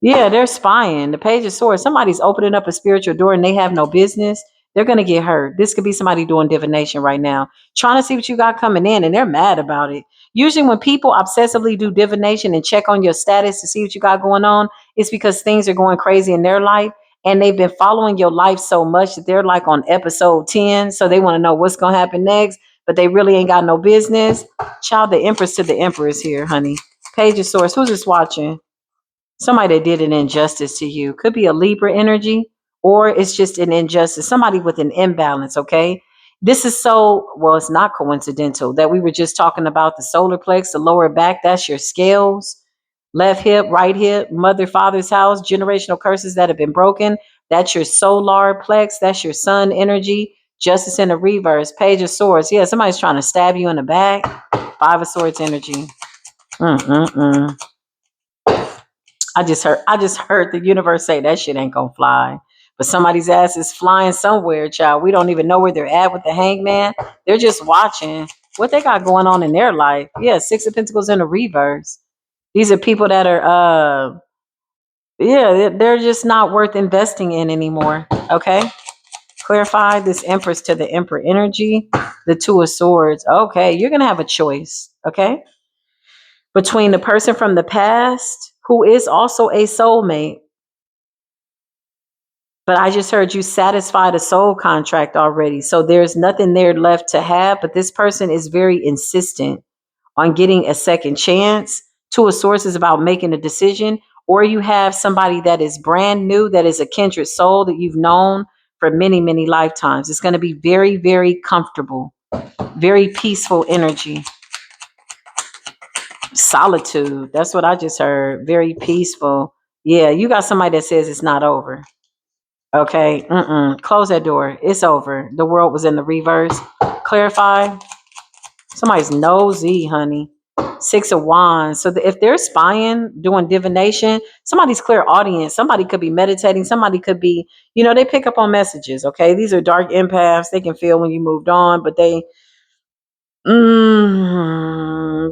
Yeah, they're spying. The Page of Swords. Somebody's opening up a spiritual door and they have no business. They're going to get hurt. This could be somebody doing divination right now, trying to see what you got coming in, and they're mad about it. Usually, when people obsessively do divination and check on your status to see what you got going on, it's because things are going crazy in their life, and they've been following your life so much that they're like on episode 10. So they want to know what's going to happen next, but they really ain't got no business. Child, the Empress to the Empress here, honey. Page of Swords. Who's this watching? Somebody that did an injustice to you. Could be a Libra energy, or it's just an injustice. Somebody with an imbalance, okay? This is it's not coincidental that we were just talking about the solar plex, the lower back. That's your scales, left hip, right hip, mother, father's house, generational curses that have been broken. That's your solar plex. That's your sun energy. Justice in the reverse. Page of Swords. Yeah, somebody's trying to stab you in the back. Five of Swords energy. Mm-mm-mm. I just heard the universe say that shit ain't gonna fly. But somebody's ass is flying somewhere, child. We don't even know where they're at with the hangman. They're just watching what they got going on in their life. Yeah, Six of Pentacles in the reverse. These are people that are they're just not worth investing in anymore. Okay. Clarify this Empress to the Emperor energy, the Two of Swords. Okay, you're gonna have a choice, okay? Between the person from the past who is also a soulmate. But I just heard you satisfied a soul contract already. So there's nothing there left to have. But this person is very insistent on getting a second chance. Two of Swords is about making a decision. Or you have somebody that is brand new, that is a kindred soul that you've known for many, many lifetimes. It's going to be very, very comfortable, very peaceful energy. Solitude. That's what I just heard. Very peaceful. Yeah, you got somebody that says it's not over. Okay, close that door. It's over. The world was in the reverse. Clarify. Somebody's nosy, honey. Six of Wands. So if they're spying, doing divination, somebody's clear audience. Somebody could be meditating. Somebody could be, they pick up on messages. Okay, these are dark empaths. They can feel when you moved on, but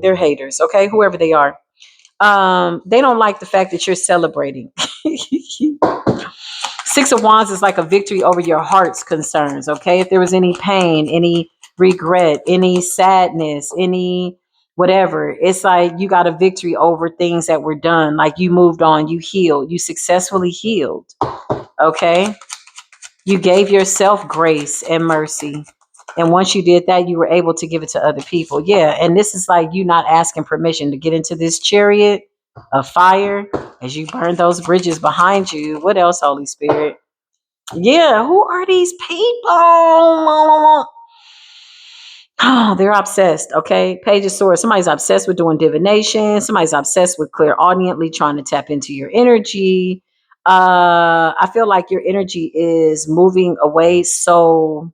They're haters, okay? Whoever they are. They don't like the fact that you're celebrating. Six of Wands is like a victory over your heart's concerns, okay? If there was any pain, any regret, any sadness, any whatever, it's like you got a victory over things that were done. Like you moved on, you healed, you successfully healed, okay? You gave yourself grace and mercy. And once you did that, you were able to give it to other people. Yeah. And this is like you not asking permission to get into this chariot of fire as you burn those bridges behind you. What else, Holy Spirit? Yeah. Who are these people? Oh, they're obsessed. Okay. Page of Swords. Somebody's obsessed with doing divination. Somebody's obsessed with clairaudiently trying to tap into your energy. I feel like your energy is moving away so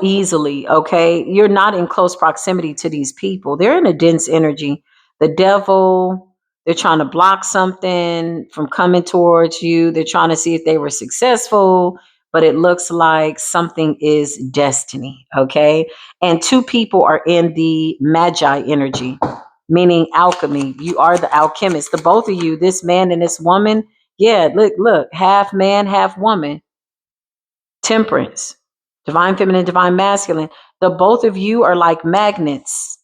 easily. Okay, you're not in close proximity to these people. They're in a dense energy. The devil, they're trying to block something from coming towards you. They're trying to see if they were successful, but it looks like something is destiny. Okay, and two people are in the magi energy, meaning alchemy. You are the alchemist, the both of you, this man and this woman. Yeah, look, half man, half woman. Temperance, divine feminine, divine masculine. The both of you are like magnets.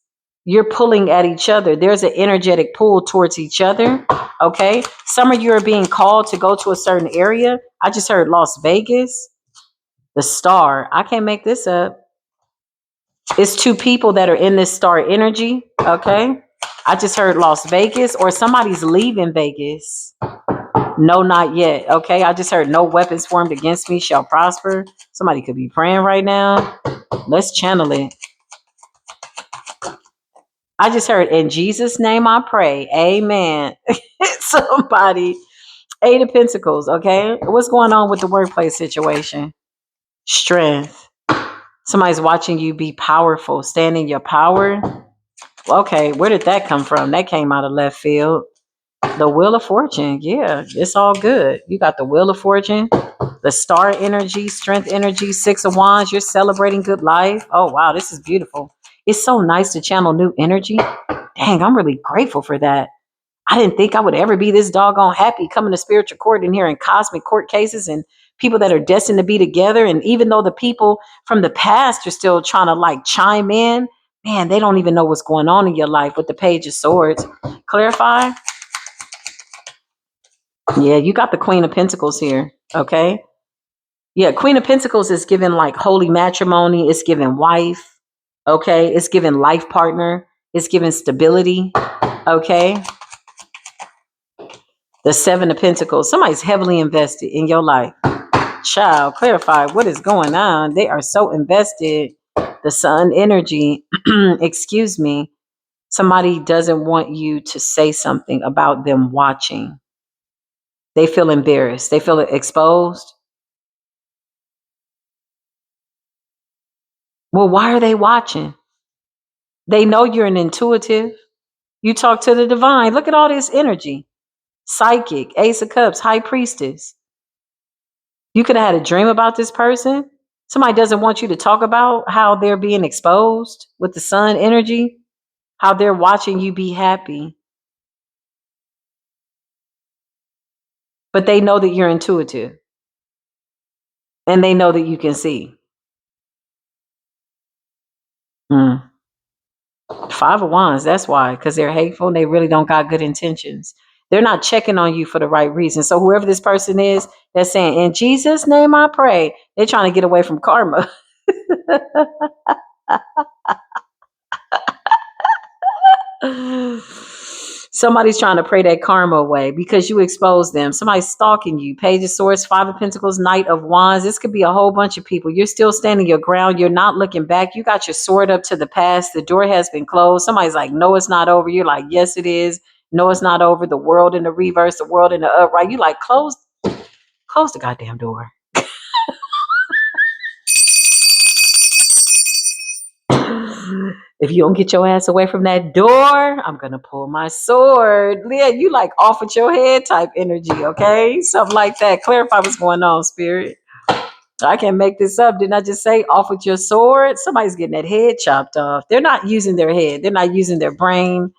You're pulling at each other. There's an energetic pull towards each other. Okay. Some of you are being called to go to a certain area. I just heard Las Vegas, the star. I can't make this up. It's two people that are in this star energy. Okay. I just heard Las Vegas, or somebody's leaving Vegas. No, not yet. Okay. I just heard no weapons formed against me shall prosper. Somebody could be praying right now. Let's channel it. I just heard in Jesus' name I pray. Amen. Somebody, Eight of Pentacles. Okay. What's going on with the workplace situation? Strength. Somebody's watching you be powerful, stand in your power. Okay. Where did that come from? That came out of left field. The Wheel of Fortune. Yeah, it's all good. You got the Wheel of Fortune, the star energy, strength energy, Six of Wands. You're celebrating good life. Oh, wow. This is beautiful. It's so nice to channel new energy. Dang, I'm really grateful for that. I didn't think I would ever be this doggone happy coming to spiritual court and hearing cosmic court cases and people that are destined to be together. And even though the people from the past are still trying to like chime in, man, they don't even know what's going on in your life with the Page of Swords. Clarify. Yeah, you got the Queen of Pentacles here. Okay. Yeah, Queen of Pentacles is given like holy matrimony. It's given wife. Okay. It's given life partner. It's given stability. Okay. The Seven of Pentacles. Somebody's heavily invested in your life. Child, clarify what is going on. They are so invested. The Sun energy. Excuse me. Somebody doesn't want you to say something about them watching. They feel embarrassed. They feel exposed. Well, why are they watching? They know you're an intuitive. You talk to the divine. Look at all this energy. Psychic, Ace of Cups, High Priestess. You could have had a dream about this person. Somebody doesn't want you to talk about how they're being exposed with the Sun energy, how they're watching you be happy. But they know that you're intuitive and they know that you can see. Mm. Five of Wands, that's why, because they're hateful and they really don't got good intentions. They're not checking on you for the right reason. So whoever this person is, they're saying, in Jesus' name I pray. They're trying to get away from karma. Somebody's trying to pray that karma away because you expose them. Somebody's stalking you. Page of Swords, Five of Pentacles, Knight of Wands. This could be a whole bunch of people. You're still standing your ground. You're not looking back. You got your sword up to the past. The door has been closed. Somebody's like, no, it's not over. You're like, yes, it is. No, it's not over. The world in the reverse, the world in the upright. You like, close the goddamn door. If you don't get your ass away from that door, I'm gonna pull my sword. Leah, you like off with your head type energy, okay? Something like that. Clarify what's going on, spirit. I can't make this up. Didn't I just say off with your sword? Somebody's getting that head chopped off. They're not using their head. They're not using their brain.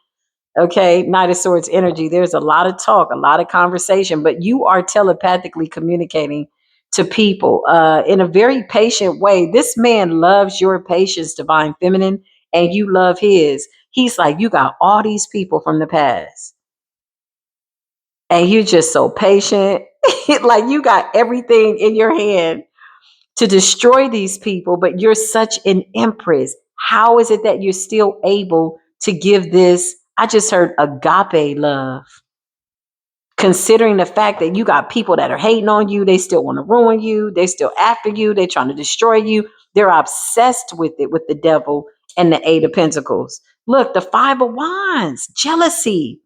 Okay, Knight of Swords energy. There's a lot of talk, a lot of conversation, but you are telepathically communicating to people in a very patient way. This man loves your patience, divine feminine, and you love his. He's like, you got all these people from the past, and you're just so patient. Like you got everything in your hand to destroy these people, but you're such an empress. How is it that you're still able to give this? I just heard agape love, considering the fact that you got people that are hating on you, they still want to ruin you, they still after you, they're trying to destroy you, they're obsessed with it, with the devil and the Eight of Pentacles. Look, the Five of Wands, jealousy.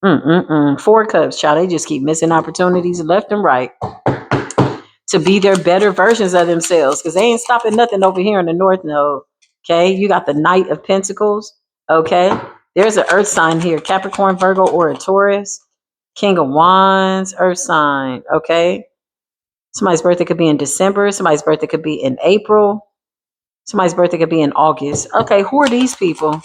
Four of Cups, child, they just keep missing opportunities left and right to be their better versions of themselves, because they ain't stopping nothing over here in the North Node. Okay, you got the Knight of Pentacles. Okay, there's an earth sign here, Capricorn, Virgo, or a Taurus. King of Wands, earth sign. Okay, somebody's birthday could be in December, somebody's birthday could be in April, somebody's birthday could be in August. Okay, who are these people?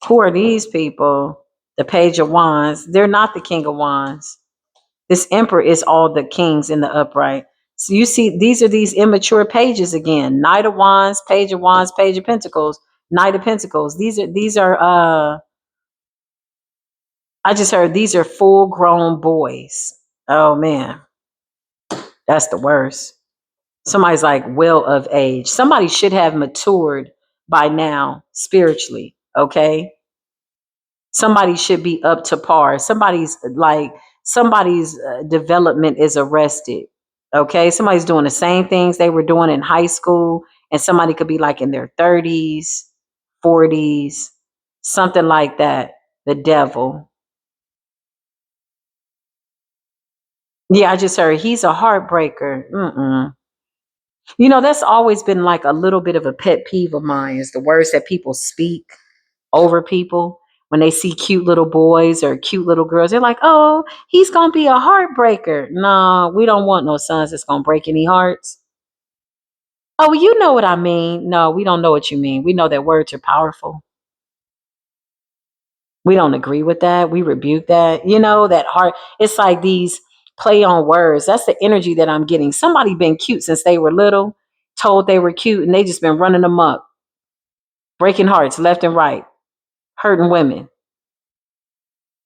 Who are these people? The Page of Wands. They're not the King of Wands. This Emperor is all the kings in the upright. So you see, these are these immature pages again. Knight of Wands, Page of Wands, Page of Pentacles, Knight of Pentacles. These are I just heard these are full grown boys. Oh man, that's the worst. Somebody's like well of age. Somebody should have matured by now spiritually, okay? Somebody should be up to par. Somebody's development is arrested. Okay, somebody's doing the same things they were doing in high school, and somebody could be like in their 30s, 40s, something like that. The devil. Yeah, I just heard he's a heartbreaker. You know, that's always been like a little bit of a pet peeve of mine, is the words that people speak over people when they see cute little boys or cute little girls. They're like, oh, he's gonna be a heartbreaker. No, we don't want no sons that's gonna break any hearts. Oh, well, you know what I mean. No, we don't know what you mean. We know that words are powerful. We don't agree with that. We rebuke that. You know, that heart, it's like these play on words. That's the energy that I'm getting. Somebody been cute since they were little, told they were cute, and they just been running them up, breaking hearts left and right, hurting women.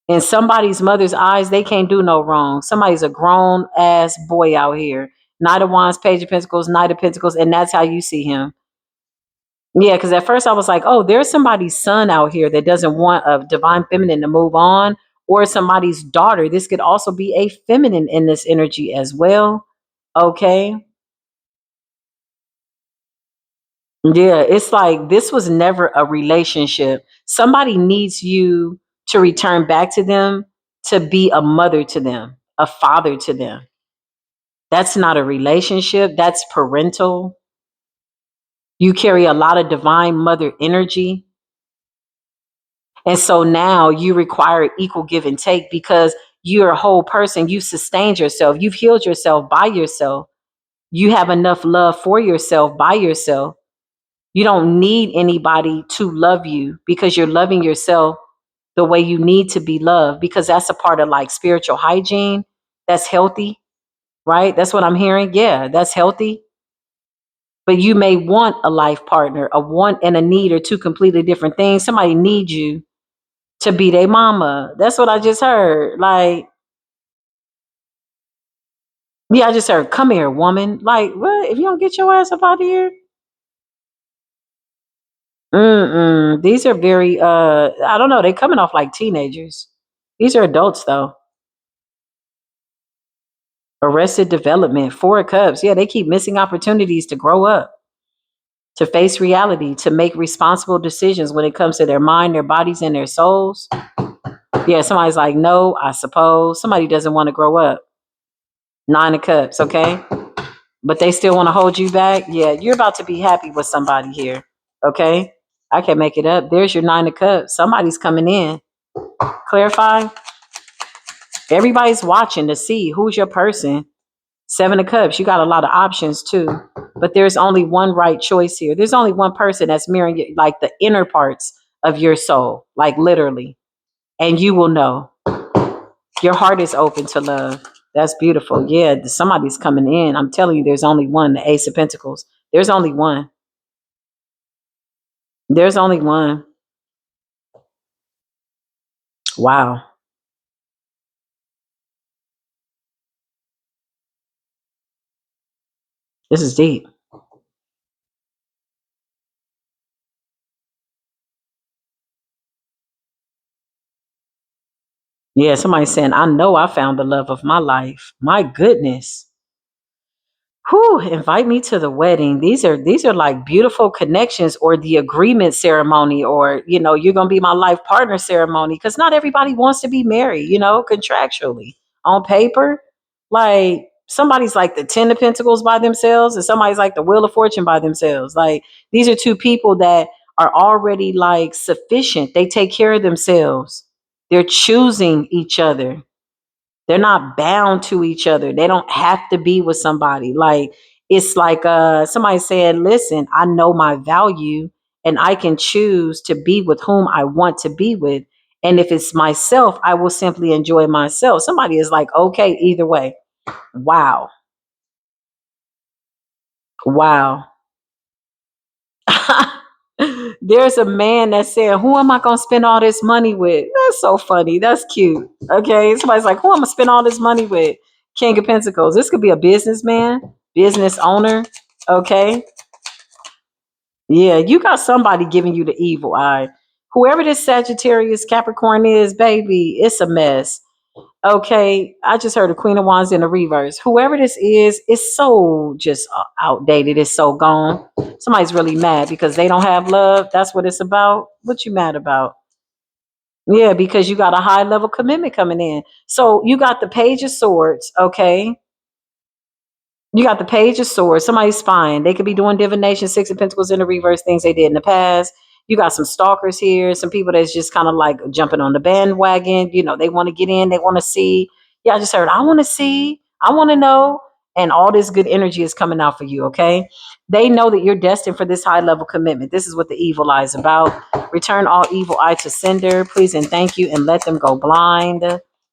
In somebody's mother's eyes, they can't do no wrong. Somebody's a grown ass boy out here. Knight of Wands, Page of Pentacles, Knight of Pentacles, and that's how you see him. Yeah, because at first I was like, oh, there's somebody's son out here that doesn't want a divine feminine to move on, or somebody's daughter. This could also be a feminine in this energy as well. Okay. Yeah, it's like this was never a relationship. Somebody needs you to return back to them, to be a mother to them, a father to them. That's not a relationship, that's parental. You carry a lot of divine mother energy. And so now you require equal give and take, because you're a whole person. You've sustained yourself, you've healed yourself by yourself. You have enough love for yourself by yourself. You don't need anybody to love you, because you're loving yourself the way you need to be loved, because that's a part of like spiritual hygiene. That's healthy, right? That's what I'm hearing. Yeah, that's healthy. But you may want a life partner. A want and a need are two completely different things. Somebody needs you to be their mama. That's what I just heard. Like, yeah, I just heard, come here, woman. Like, what? If you don't get your ass up out of here? These are very I don't know, they coming off like teenagers. These are adults though. Arrested development, Four of Cups. Yeah, they keep missing opportunities to grow up, to face reality, to make responsible decisions when it comes to their mind, their bodies, and their souls. Yeah, somebody's like, no, I suppose. Somebody doesn't want to grow up. Nine of Cups, okay? But they still want to hold you back. Yeah, you're about to be happy with somebody here, okay? I can make it up. There's your Nine of Cups. Somebody's coming in. Clarify. Everybody's watching to see who's your person. Seven of Cups, you got a lot of options too, but there's only one right choice here. There's only one person that's mirroring like the inner parts of your soul, like literally, and you will know. Your heart is open to love. That's beautiful. Yeah, somebody's coming in. I'm telling you, there's only one. The Ace of Pentacles. There's only one. There's only one. Wow, this is deep. Yeah, somebody's saying, I know I found the love of my life. My goodness. Whew, invite me to the wedding. These are like beautiful connections, or the agreement ceremony, or you're gonna be my life partner ceremony. Because not everybody wants to be married, contractually. On paper. Like somebody's like the Ten of Pentacles by themselves, and somebody's like the Wheel of Fortune by themselves. Like these are two people that are already like sufficient. They take care of themselves. They're choosing each other. They're not bound to each other. They don't have to be with somebody. Like it's like somebody said, listen, I know my value and I can choose to be with whom I want to be with. And if it's myself, I will simply enjoy myself. Somebody is like, okay, either way. Wow. Wow. There's a man that said, who am I going to spend all this money with? That's so funny. That's cute. Okay. Somebody's like, who am I going to spend all this money with? King of Pentacles. This could be a businessman, business owner. Okay. Yeah. You got somebody giving you the evil eye. Whoever this Sagittarius Capricorn is, baby, it's a mess. Okay, I just heard the Queen of Wands in the reverse. Whoever this is so just outdated. It's so gone. Somebody's really mad because they don't have love. That's what it's about. What you mad about? Yeah, because you got a high level commitment coming in. So you got the Page of Swords. Okay, you got the Page of Swords. Somebody's spying. They could be doing divination, Six of Pentacles in the reverse, things they did in the past. You got some stalkers here, some people that's just kind of like jumping on the bandwagon. They want to get in, they want to see. Yeah, I just heard, I want to see, I want to know. And all this good energy is coming out for you, okay? They know that you're destined for this high level commitment. This is what the evil eye is about. Return all evil eye to sender, please and thank you, and let them go blind.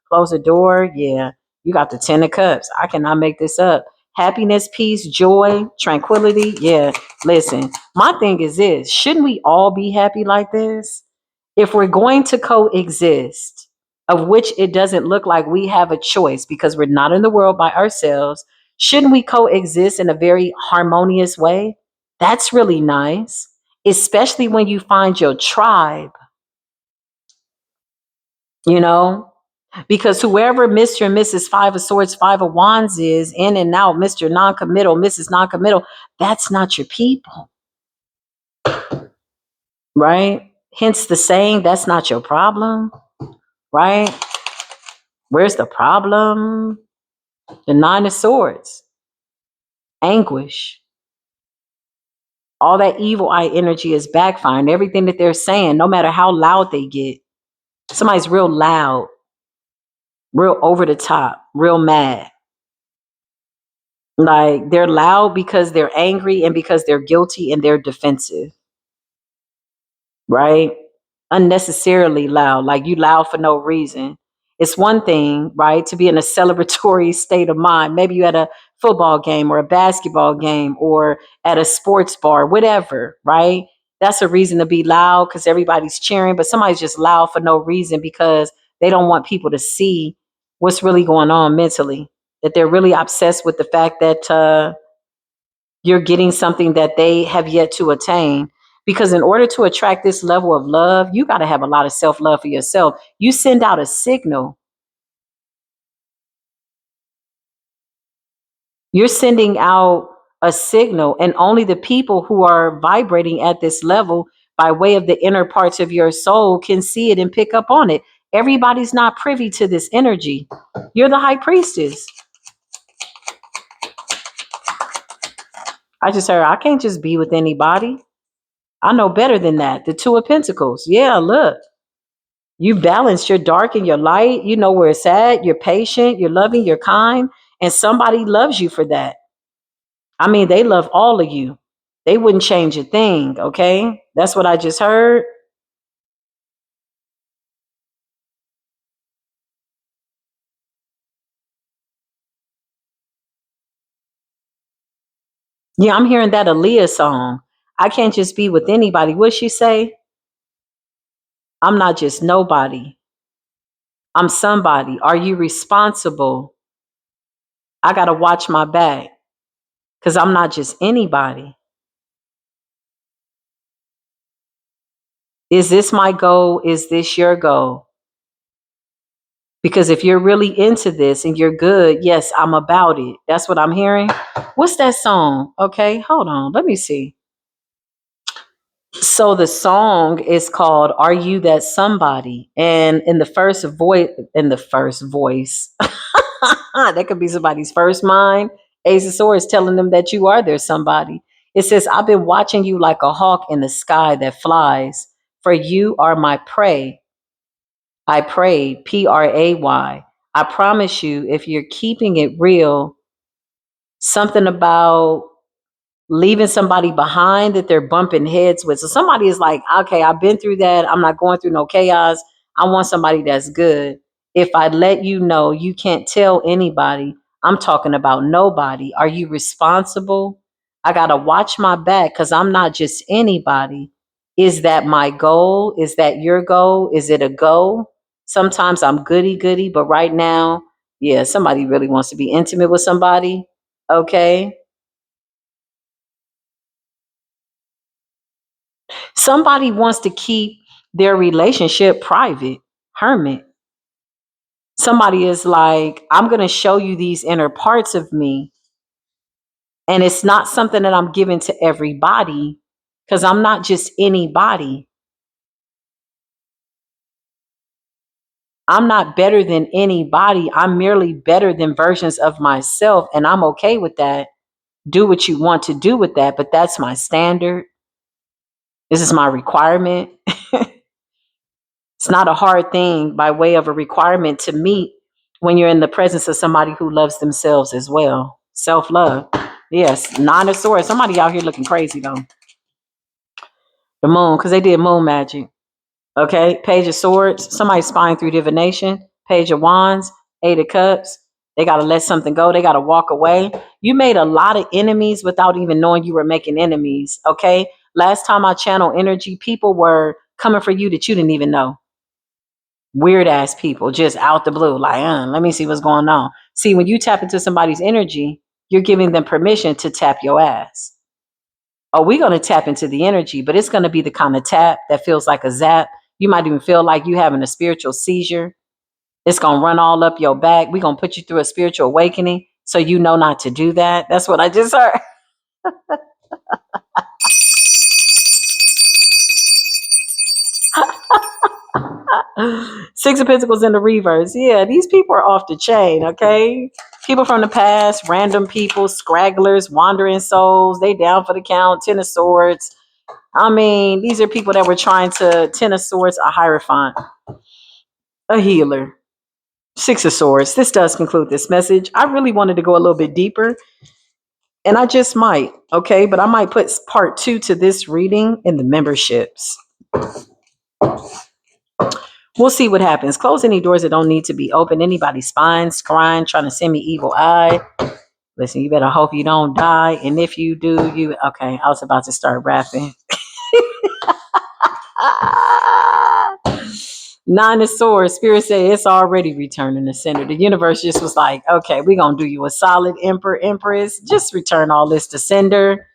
Close the door. Yeah, you got the Ten of Cups. I cannot make this up. Happiness, peace, joy, tranquility. Yeah, listen, my thing is this: shouldn't we all be happy like this? If we're going to coexist, of which it doesn't look like we have a choice because we're not in the world by ourselves, shouldn't we coexist in a very harmonious way? That's really nice, especially when you find your tribe, you know? Because whoever Mr. and Mrs. Five of Swords, Five of Wands is in and out, Mr. Non-committal, Mrs. Non-committal, that's not your people, right? Hence the saying, that's not your problem, right? Where's the problem? The Nine of Swords, anguish. All that evil eye energy is backfiring. Everything that they're saying, no matter how loud they get, somebody's real loud, real over the top, real mad. Like they're loud because they're angry and because they're guilty and they're defensive, right? Unnecessarily loud, like you loud for no reason. It's one thing, right, to be in a celebratory state of mind. Maybe you at a football game or a basketball game or at a sports bar, whatever, right? That's a reason to be loud because everybody's cheering, but somebody's just loud for no reason because they don't want people to see what's really going on mentally. That they're really obsessed with the fact that you're getting something that they have yet to attain. Because in order to attract this level of love, you got to have a lot of self love for yourself. You send out a signal. You're sending out a signal, and only the people who are vibrating at this level by way of the inner parts of your soul can see it and pick up on it. Everybody's not privy to this energy. You're the high priestess. I just heard, I can't just be with anybody. I know better than that. The Two of Pentacles. Yeah, look. You balance your dark and your light. You know where it's at. You're patient. You're loving. You're kind. And somebody loves you for that. I mean, they love all of you. They wouldn't change a thing, okay? That's what I just heard. Yeah, I'm hearing that Aaliyah song. I can't just be with anybody. What'd she say? I'm not just nobody. I'm somebody. Are you responsible? I got to watch my back because I'm not just anybody. Is this my goal? Is this your goal? Because if you're really into this and you're good, yes, I'm about it. That's what I'm hearing. What's that song? Okay, hold on. Let me see. So the song is called Are You That Somebody? And in the first voice, that could be somebody's first mind. Ace of Swords telling them that you are their somebody. It says, I've been watching you like a hawk in the sky that flies. For you are my prey. I prayed, Pray. I promise you, if you're keeping it real, something about leaving somebody behind that they're bumping heads with. So somebody is like, okay, I've been through that. I'm not going through no chaos. I want somebody that's good. If I let you know, you can't tell anybody. I'm talking about nobody. Are you responsible? I got to watch my back because I'm not just anybody. Is that my goal? Is that your goal? Is it a goal? Sometimes I'm goody goody, but right now, yeah, somebody really wants to be intimate with somebody. Okay. Somebody wants to keep their relationship private, hermit. Somebody is like, I'm going to show you these inner parts of me. And it's not something that I'm giving to everybody because I'm not just anybody. I'm not better than anybody. I'm merely better than versions of myself. And I'm okay with that. Do what you want to do with that. But that's my standard. This is my requirement. It's not a hard thing by way of a requirement to meet when you're in the presence of somebody who loves themselves as well. Self love. Yes, Nine of Swords. Somebody out here looking crazy though. The moon, because they did moon magic. Okay, Page of Swords. Somebody spying through divination. Page of Wands. Eight of Cups. They got to let something go. They got to walk away. You made a lot of enemies without even knowing you were making enemies. Okay, last time I channeled energy, people were coming for you that you didn't even know. Weird ass people just out the blue, like, let me see what's going on. See, when you tap into somebody's energy, you're giving them permission to tap your ass. Oh, we're going to tap into the energy, but it's going to be the kind of tap that feels like a zap. You might even feel like you having a spiritual seizure. It's going to run all up your back. We're going to put you through a spiritual awakening so you know not to do that. That's what I just heard. Six of Pentacles in the reverse. Yeah, these people are off the chain, okay? People from the past, random people, scragglers, wandering souls, they down for the count, Ten of Swords. I mean, these are people that were trying to, Ten of Swords, a Hierophant, a healer. Six of Swords. This does conclude this message. I really wanted to go a little bit deeper, and I just might, okay? But I might put part 2 to this reading in the memberships. We'll see what happens. Close any doors that don't need to be open. Anybody spying, scrying, trying to send me evil eye. Listen, you better hope you don't die. And if you do, you okay. I was about to start rapping. Nine of Swords. Spirit said it's already returning to center. The universe just was like, okay, we're gonna do you a solid, Emperor, Empress. Just return all this to sender.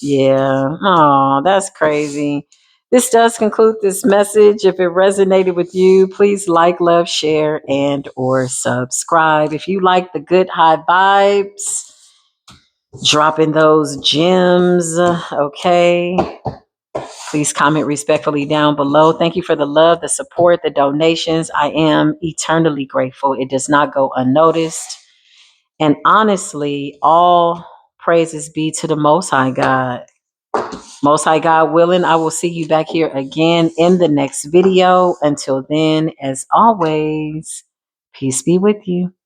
Yeah. Oh, that's crazy. This does conclude this message. If it resonated with you, please like, love, share, and or subscribe. If you like the good high vibes, dropping those gems, okay? Please comment respectfully down below. Thank you for the love, the support, the donations. I am eternally grateful. It does not go unnoticed. And honestly, all praises be to the Most High God. Most High God willing, I will see you back here again in the next video. Until then, as always, peace be with you.